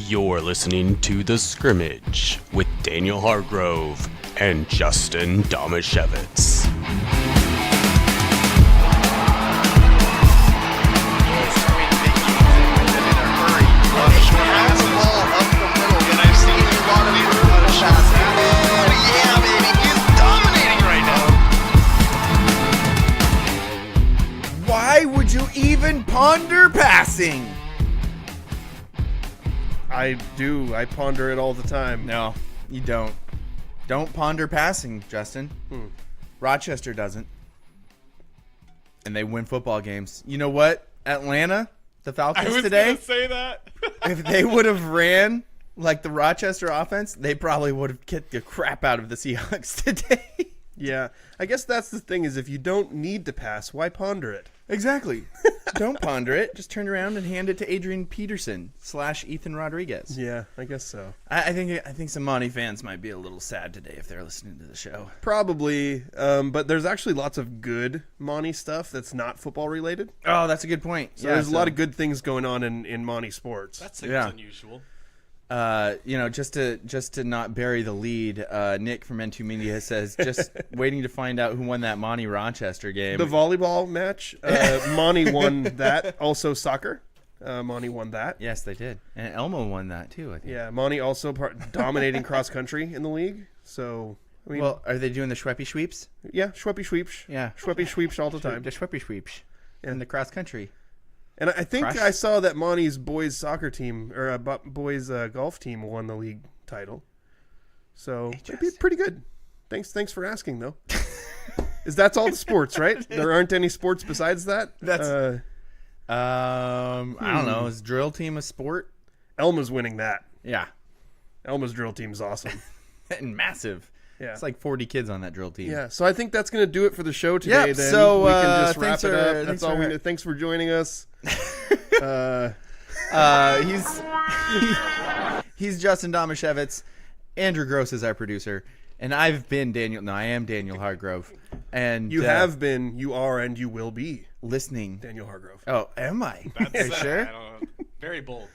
You're listening to The Scrimmage with Daniel Hargrove and Justin Domashevitz. Why would you even ponder passing? I do. I ponder it all the time. No, you don't. Don't ponder passing, Justin. Rochester doesn't. And they win football games. You know what? Atlanta, the Falcons today, say that. if they would have ran like the Rochester offense, they probably would have kicked the crap out of the Seahawks today. Yeah. I guess that's the thing is if you don't need to pass, why ponder it? Exactly. Don't ponder it. Just turn around and hand it to Adrian Peterson / Ethan Rodriguez. Yeah, I guess so. I think some Monte fans might be a little sad today if they're listening to the show. Probably. But there's actually lots of good Monte stuff that's not football related. Oh, that's a good point. So there's a lot of good things going on in Monte sports. That seems unusual. Just to not bury the lead, Nick from N2 Media says, just waiting to find out who won that Monte Rochester game. The volleyball match, Monte won that. Also soccer, Monte won that. Yes, they did. And Elmo won that too, I think. Yeah, Monte also dominating cross country in the league. So, I mean, Well, are they doing the Schweppy Sweeps? yeah, Schweppy sweeps. Yeah. Schweppy sweeps all the time. The Schweppy Sweeps in the cross country. And I think Crush. I saw that Monte's boys soccer team or boys golf team won the league title. So it'd be pretty good. Thanks for asking though. That's all the sports, right? There aren't any sports besides that. That's I don't know. Is drill team a sport? Elma's winning that. Yeah, Elma's drill team is awesome. and massive. Yeah. It's like 40 kids on that drill team. Yeah, so I think that's going to do it for the show today. Yep, then so, we can just wrap thanks it for- up. That's all we need. Thanks for joining us. He's Justin Domashevitz. Andrew Gross is our producer, and I've been Daniel. No, I am Daniel Hargrove, and You have been, you are, and you will be listening. Daniel Hargrove. Oh, am I? Are you sure? I don't know. Very bold.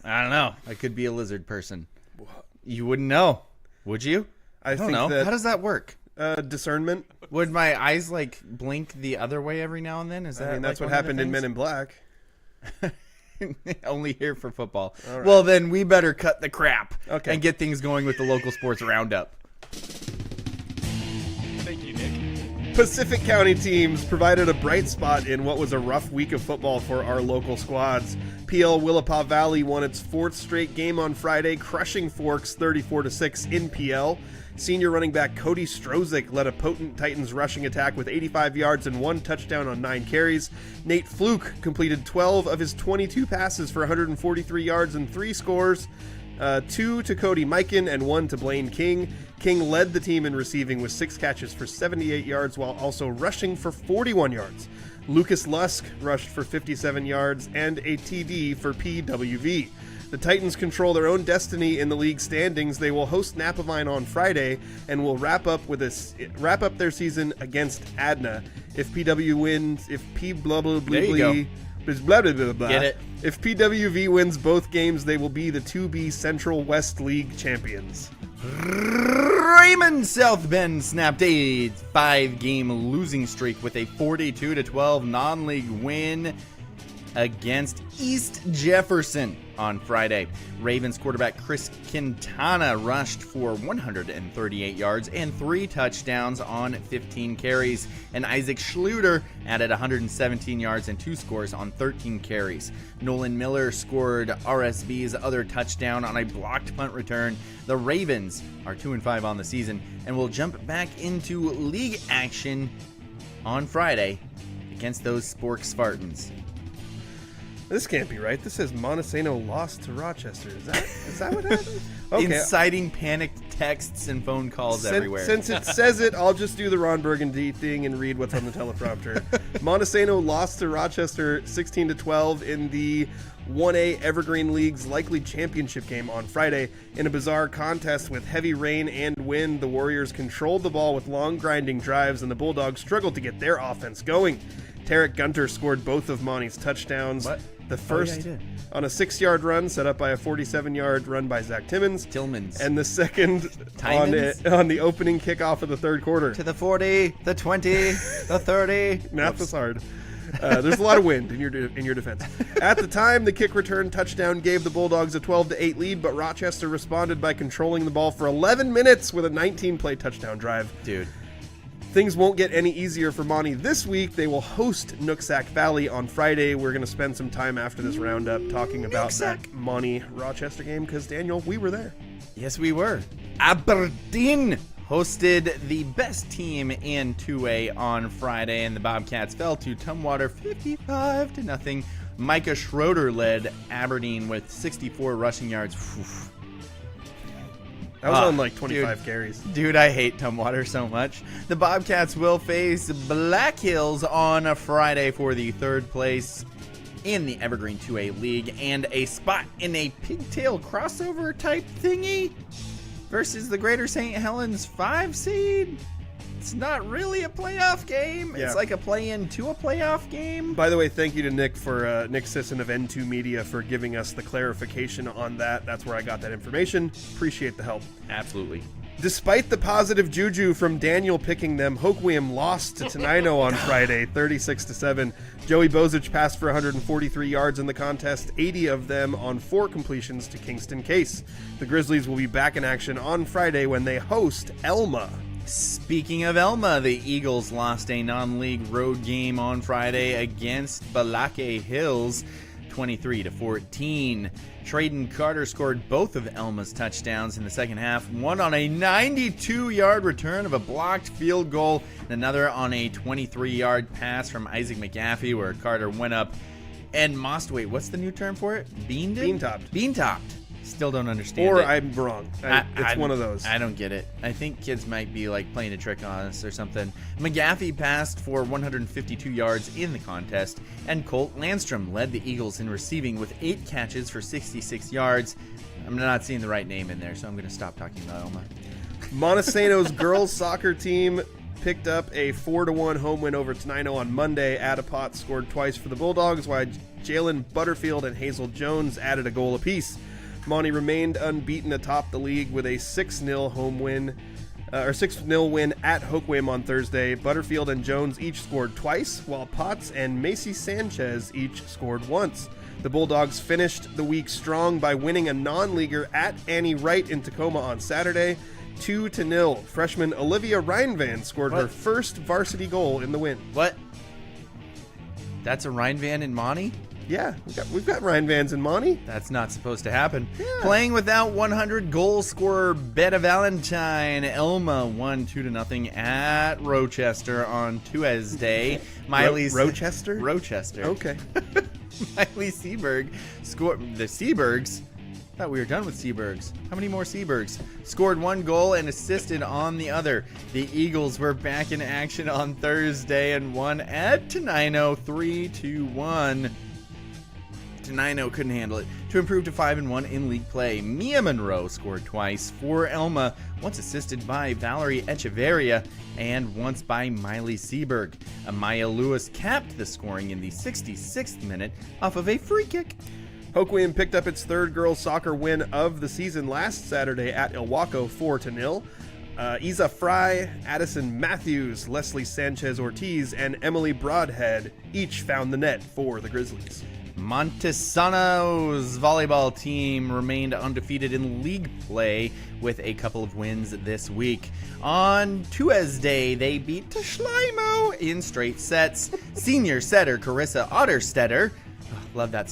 I don't know. I could be a lizard person. You wouldn't know, would you? I don't think know. that- How does that work? Discernment. Would my eyes like blink the other way every now and then? Is that I mean, that's like what one of the happened in things? Men in Black. Only here for football. All right. Well, then we better cut the crap Okay. and get things going with the local sports roundup. Thank you, Nick. Pacific County teams provided a bright spot in what was a rough week of football for our local squads. PL Willapa Valley won its fourth straight game on Friday, crushing Forks 34-6 in PL. Senior running back Cody Strozik led a potent Titans rushing attack with 85 yards and 1 touchdown on 9 carries. Nate Fluke completed 12 of his 22 passes for 143 yards and 3 scores. 2 to Cody Mikan and 1 to Blaine King. King led the team in receiving with 6 catches for 78 yards while also rushing for 41 yards. Lucas Lusk rushed for 57 yards and a TD for PWV. The Titans control their own destiny in the league standings. They will host Napavine on Friday and will wrap up their season against Adna. If PW wins, if P blah blah blah There you go. blah blah blah blah. Get it? If PWV wins both games, they will be the 2B Central West League champions. Raymond South Bend snapped a 5-game losing streak with a 42-12 non-league win against East Jefferson on Friday. Ravens quarterback Chris Quintana rushed for 138 yards and 3 touchdowns on 15 carries, and Isaac Schluter added 117 yards and 2 scores on 13 carries. Nolan Miller scored RSB's other touchdown on a blocked punt return. The Ravens are 2-5 on the season and will jump back into league action on Friday against those Spork Spartans. This can't be right. This says Montesano lost to Rochester. Is that what happened? Okay. Inciting panic texts and phone calls everywhere. Since it says it, I'll just do the Ron Burgundy thing and read what's on the teleprompter. Montesano lost to Rochester 16-12 in the 1A Evergreen League's likely championship game on Friday. In a bizarre contest with heavy rain and wind, the Warriors controlled the ball with long grinding drives, and the Bulldogs struggled to get their offense going. Tarek Gunter scored both of Monty's touchdowns. What? The first he did. on a 6-yard run set up by a 47-yard run by Zach Timmons. Tillmans. And the second Timons? on the opening kickoff of the third quarter. To the 40, the 20, the 30. Math is hard. There's a lot of wind in your defense. At the time, the kick return touchdown gave the Bulldogs a 12-8 lead, but Rochester responded by controlling the ball for 11 minutes with a 19-play touchdown drive. Dude. Things won't get any easier for Monte this week. They will host Nooksack Valley on Friday. We're going to spend some time after this roundup talking about that Monte-Rochester game because, Daniel, we were there. Yes, we were. Aberdeen hosted the best team in 2A on Friday, and the Bobcats fell to Tumwater 55-0. Micah Schroeder led Aberdeen with 64 rushing yards. Oof. That was on like 25 carries. Dude, I hate Tumwater so much. The Bobcats will face Black Hills on a Friday for the third place in the Evergreen 2A League and a spot in a pigtail crossover type thingy versus the Greater St. Helens 5 seed. It's not really a playoff game. Yeah. It's like a play-in to a playoff game. By the way, thank you to Nick for Nick Sisson of N2 Media for giving us the clarification on that. That's where I got that information. Appreciate the help. Absolutely. Despite the positive juju from Daniel picking them, Hoquiam lost to Tenino on Friday, 36-7. Joey Bozich passed for 143 yards in the contest, 80 of them on 4 completions to Kingston Case. The Grizzlies will be back in action on Friday when they host Elma. Speaking of Elma, the Eagles lost a non-league road game on Friday against Balake Hills, 23-14. Traden Carter scored both of Elma's touchdowns in the second half, one on a 92-yard return of a blocked field goal, and another on a 23-yard pass from Isaac McGaffey where Carter went up and wait, what's the new term for it? Bean-topped. Bean-topped. Still don't understand Or it. I'm wrong. It's one of those. I don't get it. I think kids might be like playing a trick on us or something. McGaffey passed for 152 yards in the contest, and Colt Landstrom led the Eagles in receiving with 8 catches for 66 yards. I'm not seeing the right name in there, so I'm going to stop talking about Elma. Montesano's girls soccer team picked up a 4-1 home win over Tenino on Monday. Adapot scored twice for the Bulldogs, while Jalen Butterfield and Hazel Jones added a goal apiece. Monte remained unbeaten atop the league with a 6-0 home win, or 6-0 win at Hoquiam on Thursday. Butterfield and Jones each scored twice, while Potts and Macy Sanchez each scored once. The Bulldogs finished the week strong by winning a non-leaguer at Annie Wright in Tacoma on Saturday, 2-0. Freshman Olivia Reinvan scored her first varsity goal in the win. What? That's a Reinvan in Monte? Yeah, we've got Ryan Vans and Monte. That's not supposed to happen. Yeah. Playing without 100 goal scorer Betta Valentine, Elma won 2-0 at Rochester on Tuesday. Rochester? Rochester. Okay. Miley Seaberg scored. The Seabergs. Thought we were done with Seabergs. How many more Seabergs? Scored 1 goal and assisted on the other. The Eagles were back in action on Thursday and won at Tenino 3-1. Tenino couldn't handle it. To improve to 5-1 in league play, Mia Monroe scored twice for Elma, once assisted by Valerie Echeverria and once by Miley Seaberg. Amaya Lewis capped the scoring in the 66th minute off of a free kick. Hoquiam picked up its third girls soccer win of the season last Saturday at Ilwaco 4-0. Isa Fry, Addison Matthews, Leslie Sanchez Ortiz, and Emily Broadhead each found the net for the Grizzlies. Montesano's volleyball team remained undefeated in league play with a couple of wins this week. On Tuesday, they beat Schleimo in straight sets. Senior setter Carissa Otterstetter, love that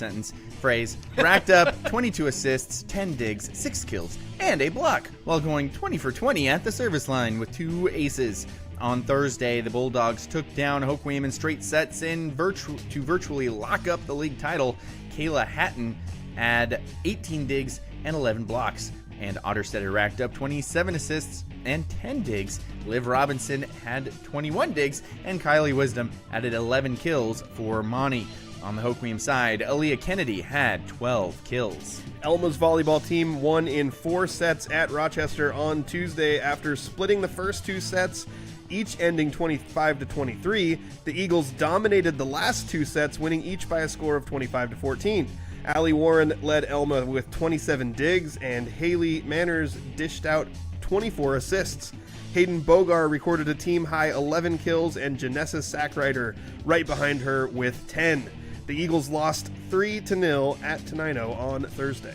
phrase, racked up 22 assists, 10 digs, 6 kills, and a block, while going 20 for 20 at the service line with 2 aces. On Thursday, the Bulldogs took down Hoquiam in straight sets to virtually lock up the league title. Kayla Hatton had 18 digs and 11 blocks, and Otterstetter racked up 27 assists and 10 digs. Liv Robinson had 21 digs, and Kylie Wisdom added 11 kills for Monte. On the Hoquiam side, Aaliyah Kennedy had 12 kills. Elma's volleyball team won in 4 sets at Rochester on Tuesday after splitting the first 2 sets each ending 25-23. The Eagles dominated the last two sets, winning each by a score of 25-14. Allie Warren led Elma with 27 digs, and Haley Manners dished out 24 assists. Hayden Bogar recorded a team-high 11 kills, and Janessa Sackrider right behind her with 10. The Eagles lost 3-0 at Tenino on Thursday.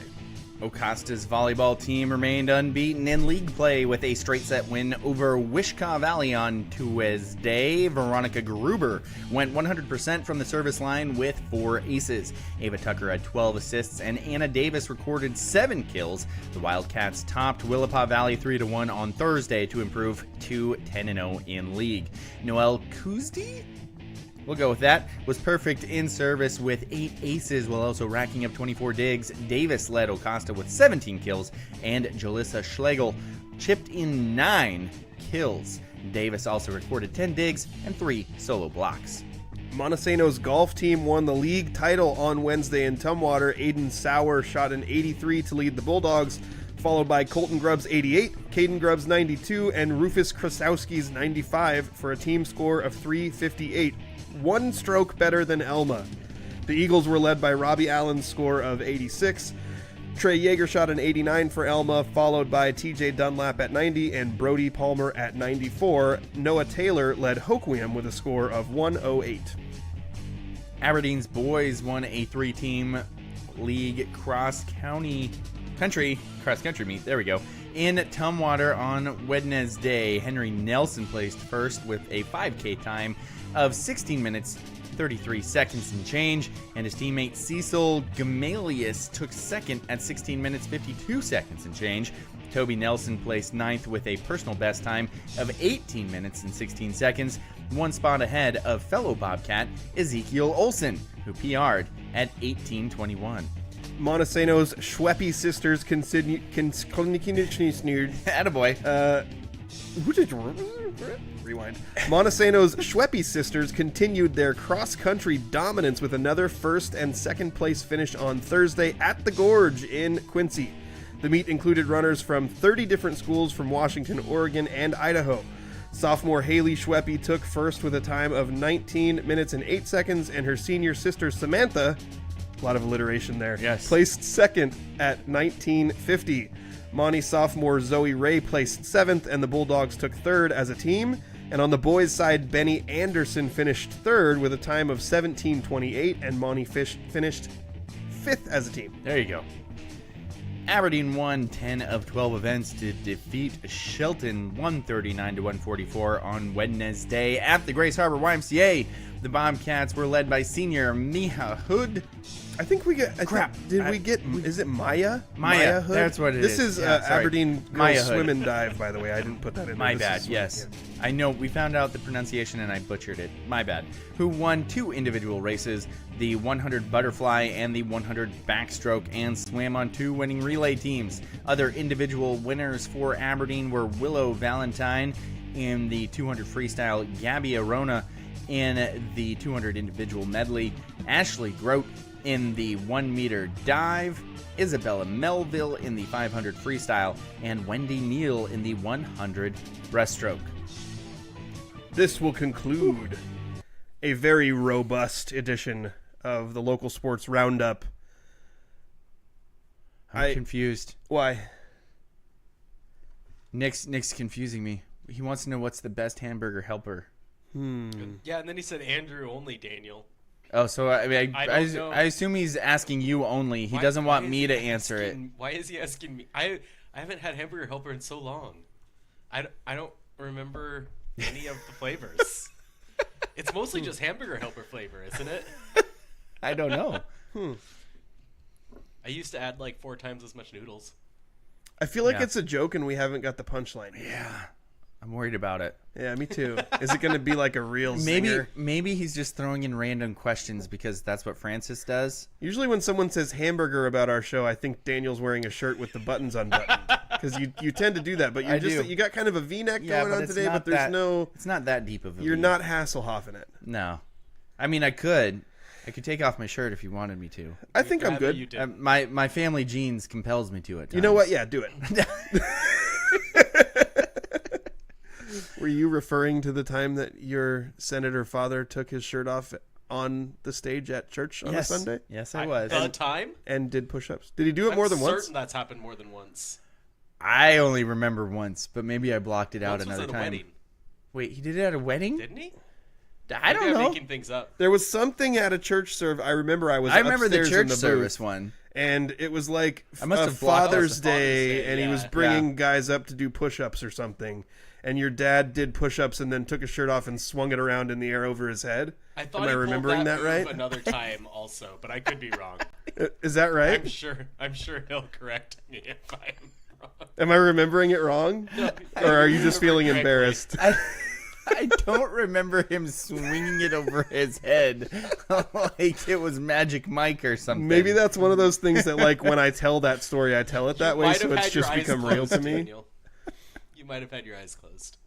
Ocasta's volleyball team remained unbeaten in league play with a straight set win over Wishkah Valley on Tuesday. Veronica Gruber went 100% from the service line with 4 aces. Ava Tucker had 12 assists, and Anna Davis recorded 7 kills. The Wildcats topped Willapa Valley 3-1 on Thursday to improve to 10-0 in league. Noelle Kuzdi, we'll go with that, was perfect in service with 8 aces while also racking up 24 digs. Davis led Ocasta with 17 kills, and Jalissa Schlegel chipped in 9 kills. Davis also recorded 10 digs and 3 solo blocks. Montesano's golf team won the league title on Wednesday in Tumwater. Aiden Sauer shot an 83 to lead the Bulldogs, followed by Colton Grubb's 88, Caden Grubb's 92, and Rufus Krasowski's 95 for a team score of 358. 1 stroke better than Elma. The Eagles were led by Robbie Allen's score of 86. Trey Yeager shot an 89 for Elma, followed by TJ Dunlap at 90 and Brody Palmer at 94. Noah Taylor led Hoquiam with a score of 108. Aberdeen's boys won a 3-team league cross-country meet, there we go, in Tumwater on Wednesday. Henry Nelson placed first with a 5K time of 16 minutes 33 seconds and change, and his teammate Cecil Gamalius took second at 16 minutes 52 seconds and change. Toby Nelson placed ninth with a personal best time of 18 minutes and 16 seconds, 1 spot ahead of fellow Bobcat Ezekiel Olsen, who PR'd at 18:21. Montesano's Schweppe sisters continued. Attaboy. Rewind. Montesano's Schweppe sisters continued their cross-country dominance with another first and second place finish on Thursday at the Gorge in Quincy. The meet included runners from 30 different schools from Washington, Oregon, and Idaho. Sophomore Haley Schweppe took first with a time of 19 minutes and 8 seconds, and her senior sister Samantha, a lot of alliteration there, yes, placed second at 19:50. Monty sophomore Zoe Ray placed 7th, and the Bulldogs took 3rd as a team. And on the boys' side, Benny Anderson finished 3rd with a time of 17:28, and Monty finished 5th as a team. There you go. Aberdeen won 10 of 12 events to defeat Shelton 139-144 on Wednesday at the Grace Harbor YMCA. The Bobcats were led by senior Miha Hood. I think we get... Crap. Is it Maya? Maya Hood? That's what it this is. This is Aberdeen Maya girls Hood. swim and dive, by the way. I didn't put that in there. My This bad, is yes. yeah. I know, we found out the pronunciation and I butchered it. My bad. Who won 2 individual races, the 100 butterfly and the 100 backstroke, and swam on 2 winning relay teams. Other individual winners for Aberdeen were Willow Valentine in the 200 freestyle, Gabby Arona in the 200 individual medley, Ashley Grote in the 1-meter dive, Isabella Melville in the 500 freestyle, and Wendy Neal in the 100 breaststroke. This will conclude a very robust edition of the Local Sports Roundup. I'm confused. Why? Nick's confusing me. He wants to know what's the best hamburger helper. Yeah, and then he said Andrew only, Daniel. Oh, so I mean, I don't know. I assume he's asking you only. He doesn't want me to answer it. Why is he asking me? I haven't had hamburger helper in so long. I don't remember any of the flavors. It's mostly just hamburger helper flavor, isn't it? I don't know. I used to add like 4 times as much noodles. I feel like Yeah. it's a joke and we haven't got the punchline. Yeah, I'm worried about it. Yeah, me too. Is it going to be like a real zinger? Maybe he's just throwing in random questions because that's what Francis does. Usually when someone says hamburger about our show, I think Daniel's wearing a shirt with the buttons unbuttoned. Because you tend to do that, but you got kind of a V-neck going on today, but there's no... It's not that deep of a You're V. not Hasselhoffing it. No. I mean, I could take off my shirt if you wanted me to. I think I'm Rather you good. didn't. My family genes compels me to it. You know what? Yeah, do it. you referring to the time that your senator father took his shirt off on the stage at church on a Sunday? Yes, I was. The time? And did push-ups. Did he do it more than I'm once? certain that's happened more than once. I only remember once, but maybe I blocked it out Once was another at a time. wedding, Wait, he did it at a wedding? didn't he? I don't Maybe I'm know. making things up. There was something at a church service. I remember I remember the upstairs in church the service booth, one. and it was like I must a have blocked Father's it. Father's Day, Day, and he was yeah. bringing guys up to do push-ups or something. And your dad did push-ups and then took his shirt off and swung it around in the air over his head. I thought Am I he pulled remembering that move right? Another time also, but I could be wrong. Is that right? I'm sure he'll correct me if I'm wrong. Am I remembering it wrong? Or are you just feeling correctly. embarrassed? I don't remember him swinging it over his head like it was Magic Mike or something. Maybe that's one of those things that, like, when I tell that story, I tell it that way, Might so have it's had your just eyes become real closed, to me. Daniel. You might have had your eyes closed.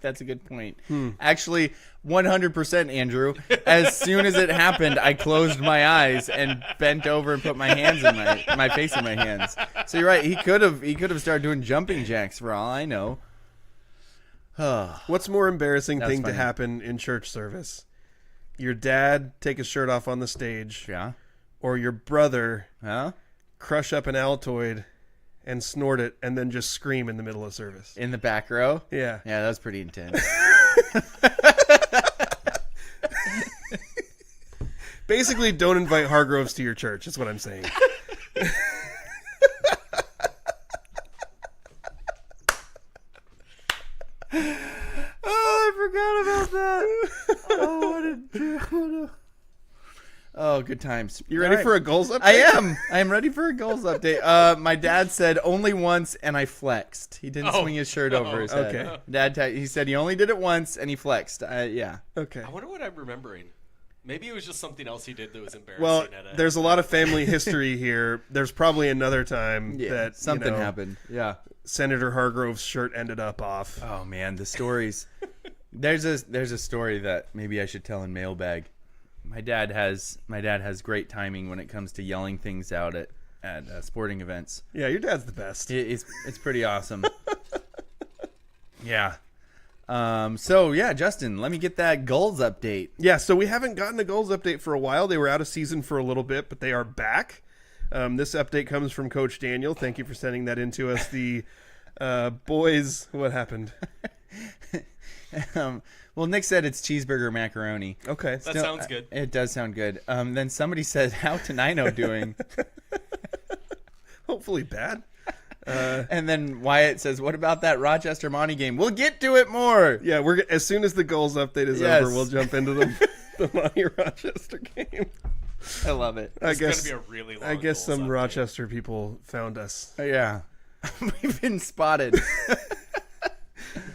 That's a good point. Actually, 100%, Andrew. As soon as it happened, I closed my eyes and bent over and put my hands in my face in my hands. So you're right. He could have started doing jumping jacks for all I know. What's more embarrassing That's thing to funny. happen in church service? Your dad take his shirt off on the stage, Yeah. or your brother Huh? crush up an Altoid and snort it and then just scream in the middle of service. In the back row? Yeah. Yeah, that was pretty intense. Basically, don't invite Hargroves to your church, is what I'm saying. Oh, I forgot about that. Oh, what a Oh, good times. You ready for a goals update? I am. I am ready for a goals update. My dad said only once, and I flexed. He didn't swing his shirt over his head. Okay. He said he only did it once, and he flexed. Yeah. Okay. I wonder what I'm remembering. Maybe it was just something else he did that was embarrassing. Well, at a, there's a lot of family history here. There's probably another time that something happened. Yeah. Senator Hargrove's shirt ended up off. Oh man, the stories. There's a story that maybe I should tell in mailbag. My dad has great timing when it comes to yelling things out at sporting events. Yeah, your dad's the best. It's pretty awesome. Yeah. So yeah, Justin, let me get that goals update. Yeah, so we haven't gotten a goals update for a while. They were out of season for a little bit, but they are back. This update comes from Coach Daniel. Thank you for sending that in to us. The boys, what happened? Well, Nick said it's cheeseburger macaroni. Okay. that sounds good. It does sound good. Then somebody said, "How Tenino doing?" Hopefully bad. And then Wyatt says, "What about that Rochester Monte game? We'll get to it more." Yeah, we're as soon as the goals update is Yes. over, we'll jump into the Monty Rochester game. I love it. I It's guess gonna be a really long I guess goals some update. Rochester people found us. Yeah, we've been spotted.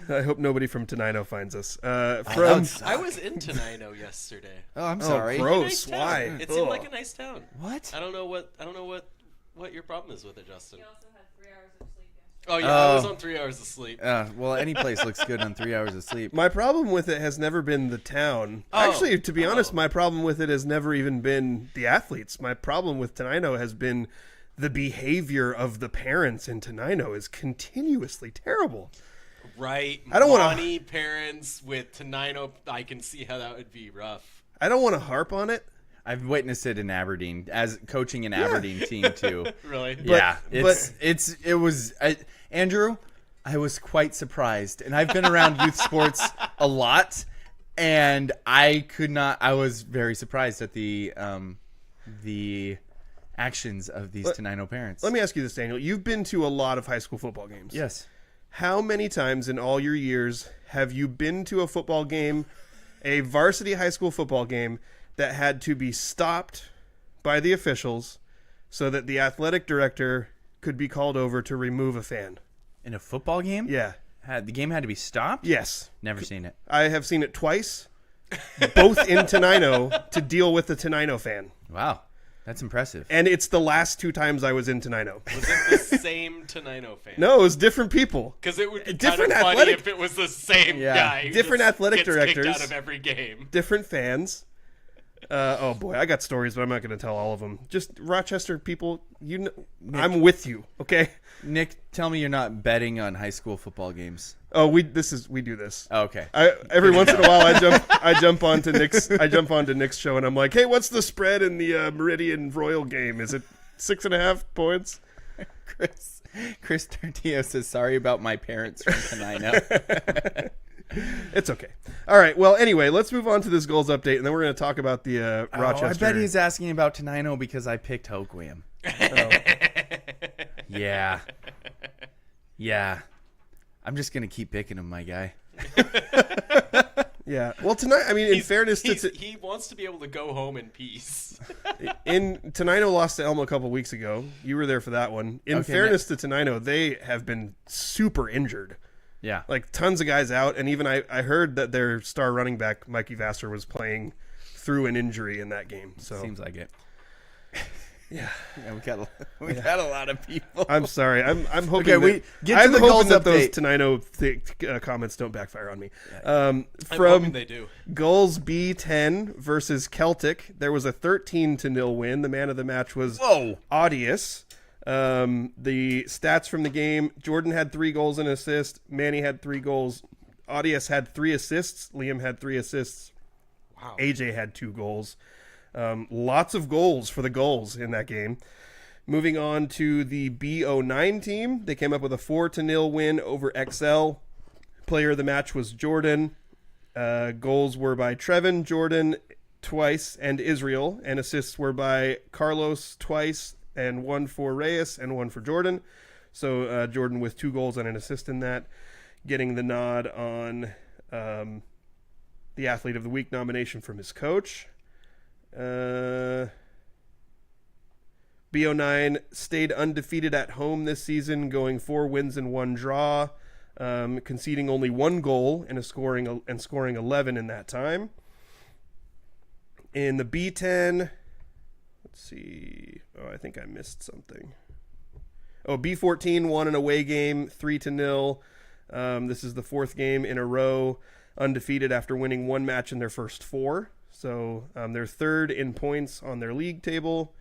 I hope nobody from Tenino finds us. That From would suck. I was in Tenino yesterday. Oh, I'm sorry. gross. Nice town. Why? It seemed Ugh. like a nice town. What? I don't know what your problem is with it, Justin. He also had 3 hours of sleep yesterday. Oh yeah, I was Oh. on 3 hours of sleep. Well, any place looks good on 3 hours of sleep. My problem with it has never been the town. Oh. Actually, to be honest, Oh. my problem with it has never even been the athletes. My problem with Tenino has been the behavior of the parents in Tenino is continuously terrible. Right. I don't wanna- Monty parents with Tenino. I can see how that would be rough. I don't want to harp on it. I've witnessed it in Aberdeen as coaching an Aberdeen team too. Really? Yeah, it was Andrew. I was quite surprised, and I've been around youth sports a lot, and I was very surprised at the actions of these Tenino parents. Let me ask you this, Daniel. You've been to a lot of high school football games. Yes. How many times in all your years have you been to a football game, a varsity high school football game, that had to be stopped by the officials so that the athletic director could be called over to remove a fan? In a football game? Yeah. The game had to be stopped? Yes. Never seen it. I have seen it twice, both in Tenino, to deal with the Tenino fan. Wow. That's impressive. And it's the last 2 times I was in Tenino. Was it the same Tenino fan? No, it was different people. Because it would be Different kind of funny athletic- if it was the same Yeah. guy. Who Different just athletic gets kicked directors. out of every game. Different fans. Oh boy, I got stories, but I'm not going to tell all of them. Just Rochester people, I'm with you. Okay. Nick, tell me you're not betting on high school football games. Oh, we do this. Oh, okay. Every once in a while, I jump onto Nick's show, and I'm like, hey, what's the spread in the Meridian Royal game? Is it 6.5 points? Chris Tortillo says, sorry about my parents from Tenino. It's okay. All right. Well, anyway, let's move on to this goals update, and then we're going to talk about the Rochester. I bet he's asking about Tenino because I picked Hoquiam. Yeah. Yeah. I'm just going to keep picking him, my guy. Yeah. Well, tonight, I mean, in fairness to... he wants to be able to go home in peace. Tenino lost to Elma a couple weeks ago. You were there for that one. In fairness to Tenino, they have been super injured. Yeah. Like, tons of guys out, and even I heard that their star running back, Mikey Vassar, was playing through an injury in that game. So seems like it. Yeah. We got a lot of people. I'm sorry. I'm hoping Okay, I'm hoping that those update. Tenino comments don't backfire on me. I'm hoping they do. Goals B10 versus Celtic, there was a 13-0 win. The man of the match was Audius. The stats from the game: Jordan had 3 goals and assist. Manny had 3 goals. Audius had 3 assists. Liam had 3 assists. Wow. AJ had 2 goals. Lots of goals for the goals in that game. Moving on to the B09 team, they came up with a 4-0 win over XL. Player of the match was Jordan. Goals were by Trevin, Jordan twice, and Israel, and assists were by Carlos twice, and 1 for Reyes and 1 for Jordan. So Jordan with 2 goals and an assist in that, getting the nod on the Athlete of the Week nomination from his coach. B09 stayed undefeated at home this season, going 4 wins and 1 draw, conceding only 1 goal and scoring 11 in that time. In the B10, let's see. Oh, I think I missed something. Oh, B14 won an away game 3-0. This is the 4th game in a row undefeated after winning 1 match in their first 4. So they're 3rd in points on their league table.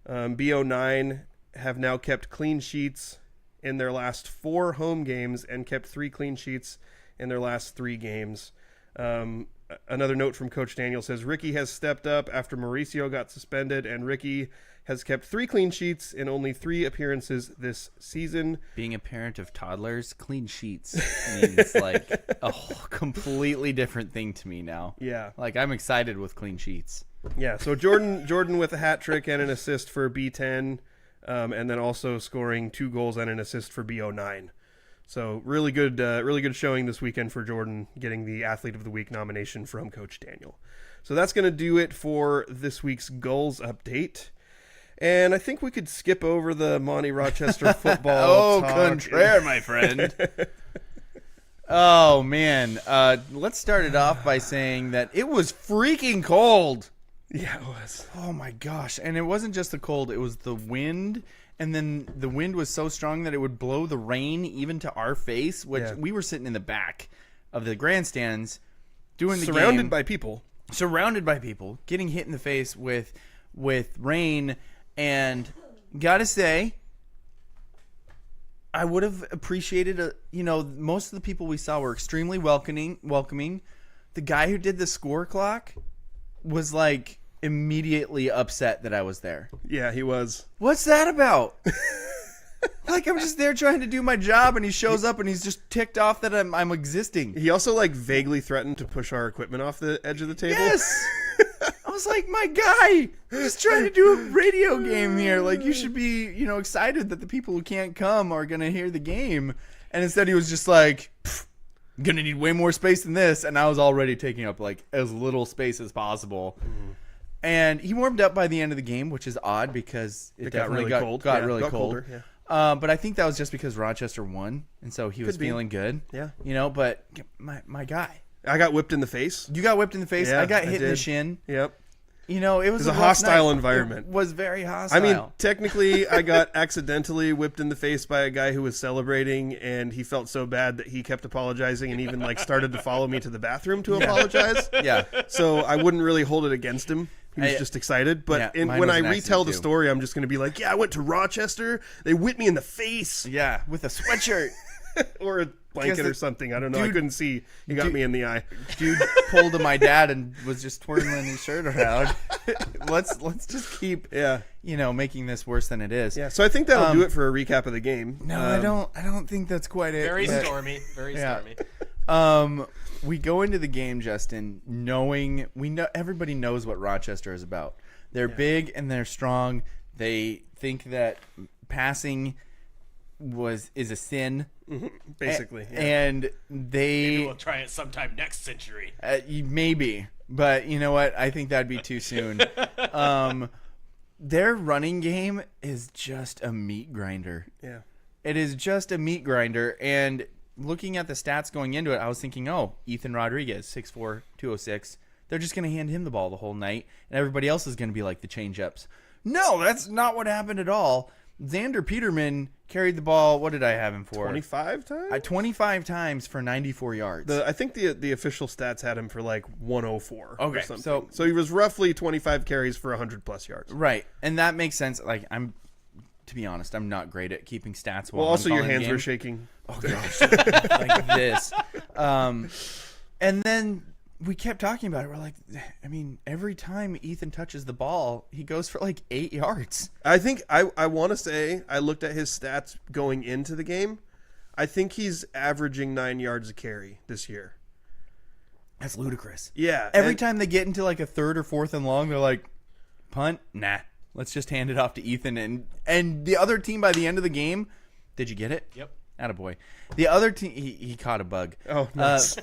B09 have now kept clean sheets in their last 4 home games and kept 3 clean sheets in their last 3 games. Another note from Coach Daniel says, Ricky has stepped up after Mauricio got suspended, and Ricky has kept 3 clean sheets in only 3 appearances this season. Being a parent of toddlers, clean sheets means like a whole completely different thing to me now. Yeah. Like, I'm excited with clean sheets. Yeah, so Jordan with a hat trick and an assist for B10, and then also scoring 2 goals and an assist for B09. So really good showing this weekend for Jordan, getting the Athlete of the Week nomination from Coach Daniel. So that's going to do it for this week's goals update. And I think we could skip over the Monte Rochester football talk. Contraire, my friend. Oh, man. Let's start it off by saying that it was freaking cold. Yeah, it was. Oh, my gosh. And it wasn't just the cold. It was the wind. And then the wind was so strong that it would blow the rain even to our face, which we were sitting in the back of the grandstands doing the game. Surrounded by people, getting hit in the face with rain. And gotta say, I would have appreciated most of the people we saw were extremely welcoming. The guy who did the score clock was like immediately upset that I was there. Yeah, he was. What's that about? Like, I'm just there trying to do my job, and he shows up and he's just ticked off that I'm existing. He also like vaguely threatened to push our equipment off the edge of the table. Yes. I was like, my guy, I'm just trying to do a radio game here. Like, you should be, excited that the people who can't come are going to hear the game. And instead he was just like, I'm going to need way more space than this. And I was already taking up like as little space as possible. Mm-hmm. And he warmed up by the end of the game, which is odd because it definitely got really cold. Colder, yeah. But I think that was just because Rochester won. And so he was feeling good. Yeah. But my guy. I got whipped in the face. You got whipped in the face. Yeah, I got hit in the shin. Yep. It was a hostile environment. It was very hostile. I mean, technically, I got accidentally whipped in the face by a guy who was celebrating, and he felt so bad that he kept apologizing and even like started to follow me to the bathroom to apologize. Yeah. So I wouldn't really hold it against him. He was just excited. But Yeah, mine when was I an retell accident, the too. story, I'm just going to be like, yeah, I went to Rochester. They whipped me in the face. Yeah, with a sweatshirt. Or a blanket the- or something. I don't know. I dude- couldn't see. He got me in the eye. Dude pulled to my dad and was just twirling his shirt around. let's just keep Yeah. making this worse than it is. Yeah. So I think that'll do it for a recap of the game. No, I don't think that's quite it. Very Yeah. stormy. Very Yeah. stormy. We go into the game, Justin, knowing everybody knows what Rochester is about. They're big and they're strong. They think that passing is a sin, Basically. Yeah. and Maybe they we'll try it sometime next century. maybe, but you know what? I think that'd be too soon. Their running game is just a meat grinder. Yeah. It is just a meat grinder. And looking at the stats going into it, I was thinking, Ethan Rodriguez, 6'4", 206. They're just going to hand him the ball the whole night, and everybody else is going to be like the change-ups. No, that's not what happened at all. Xander Peterman carried the ball. What did I have him for? 25 times? 25 times for 94 yards. I think the official stats had him for like 104 Okay, or something. so he was roughly 25 carries for 100-plus yards. Right, and that makes sense. Like, to be honest, I'm not great at keeping stats. While Well, also I'm your calling the hands were game. shaking. Oh gosh, like this. And then we kept talking about it. We're like, I mean, every time Ethan touches the ball, he goes for like 8 yards. I think I want to say I looked at his stats going into the game. I think he's averaging 9 yards a carry this year. That's ludicrous. Yeah. Every and- time they get into like a third or fourth and long, they're like, punt, nah. Let's just hand it off to Ethan. And the other team by the end of the game, did you get it? Yep. Attaboy. The other team, he caught a bug. Oh, nice.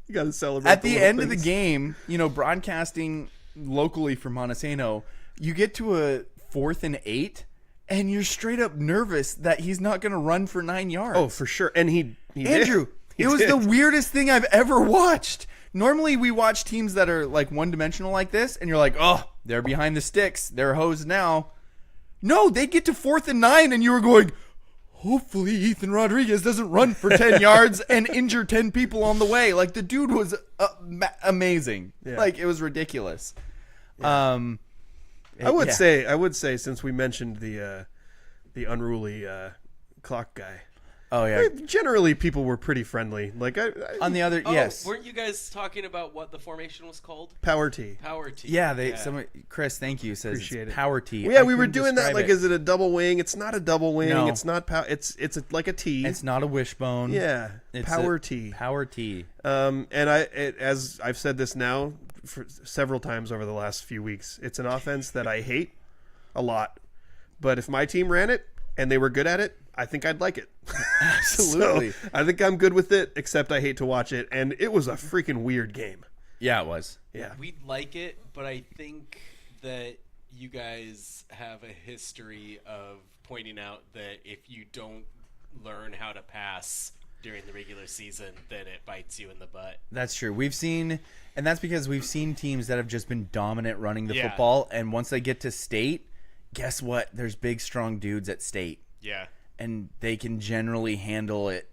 You got to celebrate. At the little end of the things. game, broadcasting locally from Montesano, you get to a 4th and 8, and you're straight up nervous that he's not going to run for 9 yards. Oh, for sure. And he Andrew, did. it was the weirdest thing I've ever watched. Normally, we watch teams that are like one-dimensional like this, and you're like, oh, they're behind the sticks. They're hosed now. No, they get to 4th and 9, and you were going, hopefully Ethan Rodriguez doesn't run for 10 yards and injure 10 people on the way. Like, the dude was amazing. Yeah. Like, it was ridiculous. I would say since we mentioned the unruly clock guy. Oh, yeah. Generally, people were pretty friendly. Like On the other, Oh, yes. Weren't you guys talking about what the formation was called? Power T. Power T. Yeah, Chris, thank you, says Appreciate it's it. power T. Well, yeah, I we were couldn't doing that. describe Like, it. is it a double wing? It's not a double wing. No. It's not power. It's like a T. It's not a wishbone. Yeah, It's power a T. Power T. And as I've said this now for several times over the last few weeks, it's an offense that I hate a lot. But if my team ran it and they were good at it, I think I'd like it. Absolutely. So, I think I'm good with it, except I hate to watch it. And it was a freaking weird game. Yeah, it was. Yeah. We'd like it, but I think that you guys have a history of pointing out that if you don't learn how to pass during the regular season, then it bites you in the butt. That's true. And that's because we've seen teams that have just been dominant running the Yeah. football, and once they get to state, guess what? There's big, strong dudes at state, Yeah. and they can generally handle it,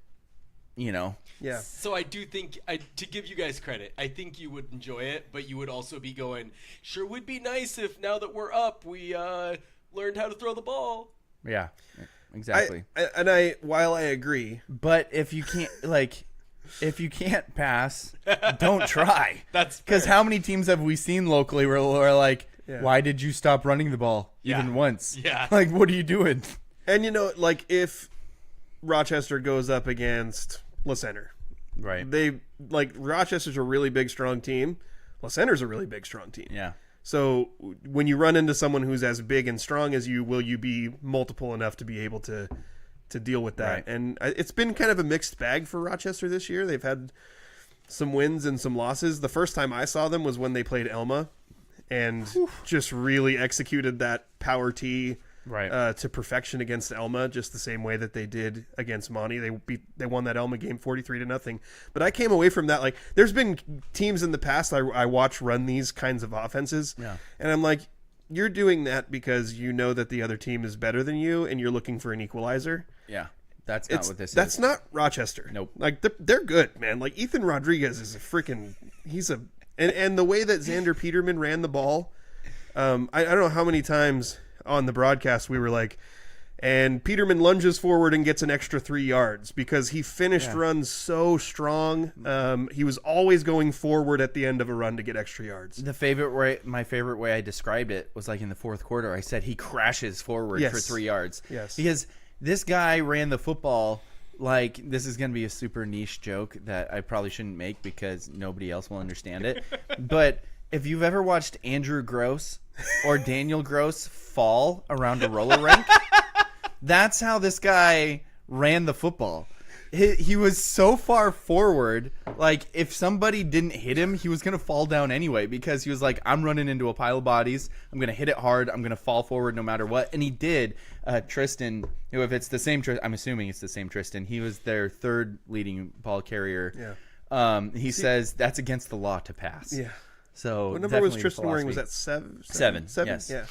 Yeah. So I do think, to give you guys credit, I think you would enjoy it, but you would also be going, sure would be nice if now that we're up, we learned how to throw the ball. Yeah, exactly. While I agree, But if you can't pass, don't try. That's Because fair. how many teams have we seen locally where we're like, Yeah. why did you stop running the ball even Yeah. once? Yeah. Like, what are you doing? and like if Rochester goes up against La Center, Right. Rochester's a really big, strong team. La Center's a really big, strong team. Yeah. So when you run into someone who's as big and strong as you, will you be multiple enough to be able to deal with that? Right. And it's been kind of a mixed bag for Rochester this year. They've had some wins and some losses. The first time I saw them was when they played Elma and just really executed that power T Right. to perfection against Elma, just the same way that they did against Monte. They won that Elma game 43-0. But I came away from that like there's been teams in the past I watch run these kinds of offenses, Yeah. and I'm like, you're doing that because you know that the other team is better than you, and you're looking for an equalizer. Yeah. That's not what this That's is. not Rochester. Nope. Like they're good, man. Like Ethan Rodriguez is he's a And the way that Xander Peterman ran the ball, I don't know how many times on the broadcast we were like, and Peterman lunges forward and gets an extra 3 yards because he finished runs so strong. He was always going forward at the end of a run to get extra yards. My favorite way I described it was like in the fourth quarter. I said he crashes forward for 3 yards. Yes. Because this guy ran the football like, this is going to be a super niche joke that I probably shouldn't make because nobody else will understand it. But if you've ever watched Andrew Gross or Daniel Gross fall around a roller rink, that's how this guy ran the football. He was so far forward, like if somebody didn't hit him, he was going to fall down anyway because he was like, I'm running into a pile of bodies. I'm going to hit it hard. I'm going to fall forward no matter what. And he did. Tristan, who if it's the same Tristan, I'm assuming it's the same Tristan. He was their third leading ball carrier. Yeah. He says that's against the law to pass. Yeah. So what number was definitely Tristan wearing? Was philosophy. that 7? 7, yes. Yeah.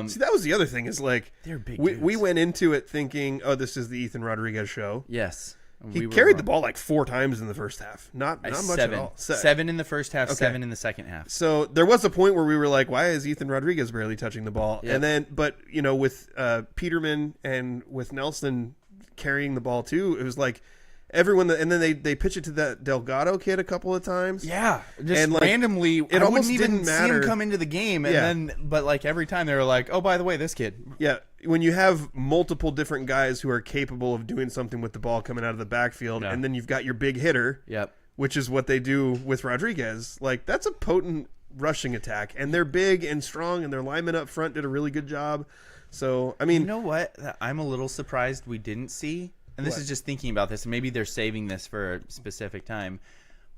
See, that was the other thing is like They're big we dudes. went into it thinking, oh, this is the Ethan Rodriguez show. Yes. He carried the ball like 4 times in the first half. Not much seven. at all. 7 in the first half, Okay. 7 in the second half. So there was a point where we were like, why is Ethan Rodriguez barely touching the ball? Yep. And then, but you know, with Peterman and with Nelson carrying the ball too, it was like everyone. And then they pitch it to that Delgado kid a couple of times. Yeah, just And, like, randomly, it I almost wouldn't even didn't see matter. him come into the game, and Yeah. then, but like every time they were like, "Oh, by the way, this kid." Yeah, when you have multiple different guys who are capable of doing something with the ball coming out of the backfield, Yeah. and then you've got your big hitter, Yep. which is what they do with Rodriguez. Like that's a potent rushing attack, and they're big and strong, and their linemen up front did a really good job. So I mean, You know what? I'm a little surprised we didn't see, and this What? is just thinking about this, and maybe they're saving this for a specific time,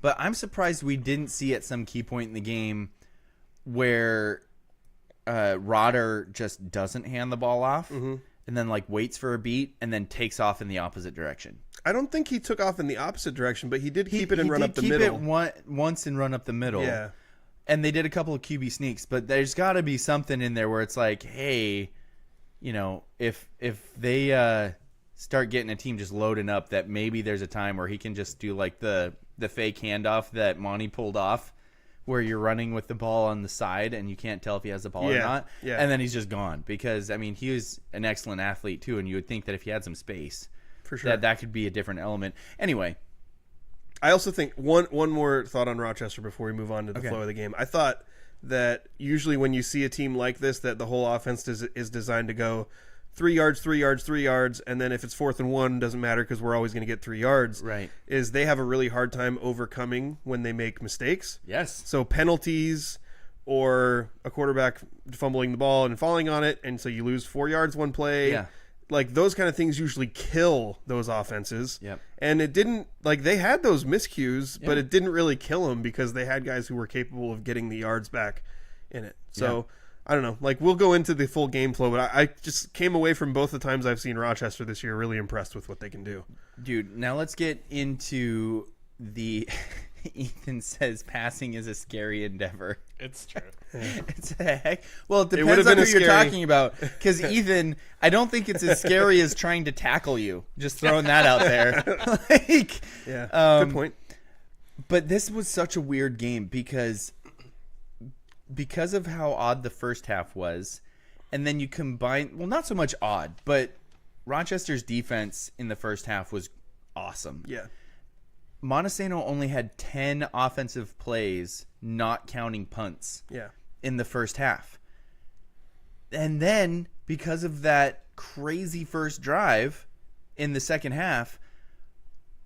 but I'm surprised we didn't see at some key point in the game where Rodder just doesn't hand the ball off, and then like waits for a beat, and then takes off in the opposite direction. I don't think he took off in the opposite direction, but he did keep it and run did up the keep middle. it once and run up the middle. Yeah. And they did a couple of QB sneaks, but there's got to be something in there where it's like, hey, you know, if they start getting a team just loading up, that maybe there's a time where he can just do like the fake handoff that Monte pulled off, where you're running with the ball on the side and you can't tell if he has the ball or Yeah, not. yeah. And then he's just gone because, I mean, he was an excellent athlete too, and you would think that if he had some space, For sure. that could be a different element. Anyway, I also think one more thought on Rochester before we move on to the Okay. flow of the game. I thought that usually when you see a team like this, that the whole offense is designed to go 3 yards, 3 yards, 3 yards, and then if it's 4th and 1, doesn't matter because we're always going to get 3 yards. Right. Is they have a really hard time overcoming when they make mistakes. yes. So penalties or a quarterback fumbling the ball and falling on it, and so you lose 4 yards one play. Yeah. Like those kind of things usually kill those offenses. Yep. And it didn't, like they had those miscues, but Yeah. it didn't really kill them because they had guys who were capable of getting the yards back in it. So I don't know. Like we'll go into the full game flow, but I just came away from both the times I've seen Rochester this year really impressed with what they can do. Dude, now let's get into the Ethan says passing is a scary endeavor. It's true. It's a heck. Well, it would've depends on been who a you're scary- talking about. Because Ethan, I don't think it's as scary as trying to tackle you. Just throwing that out there. Like, Yeah. Good point. but this was such a weird game because of how odd the first half was, and then you combine, well, not so much odd, but Rochester's defense in the first half was awesome. Yeah. Montesano only had 10 offensive plays, not counting punts, Yeah. in the first half. And then, because of that crazy first drive in the second half,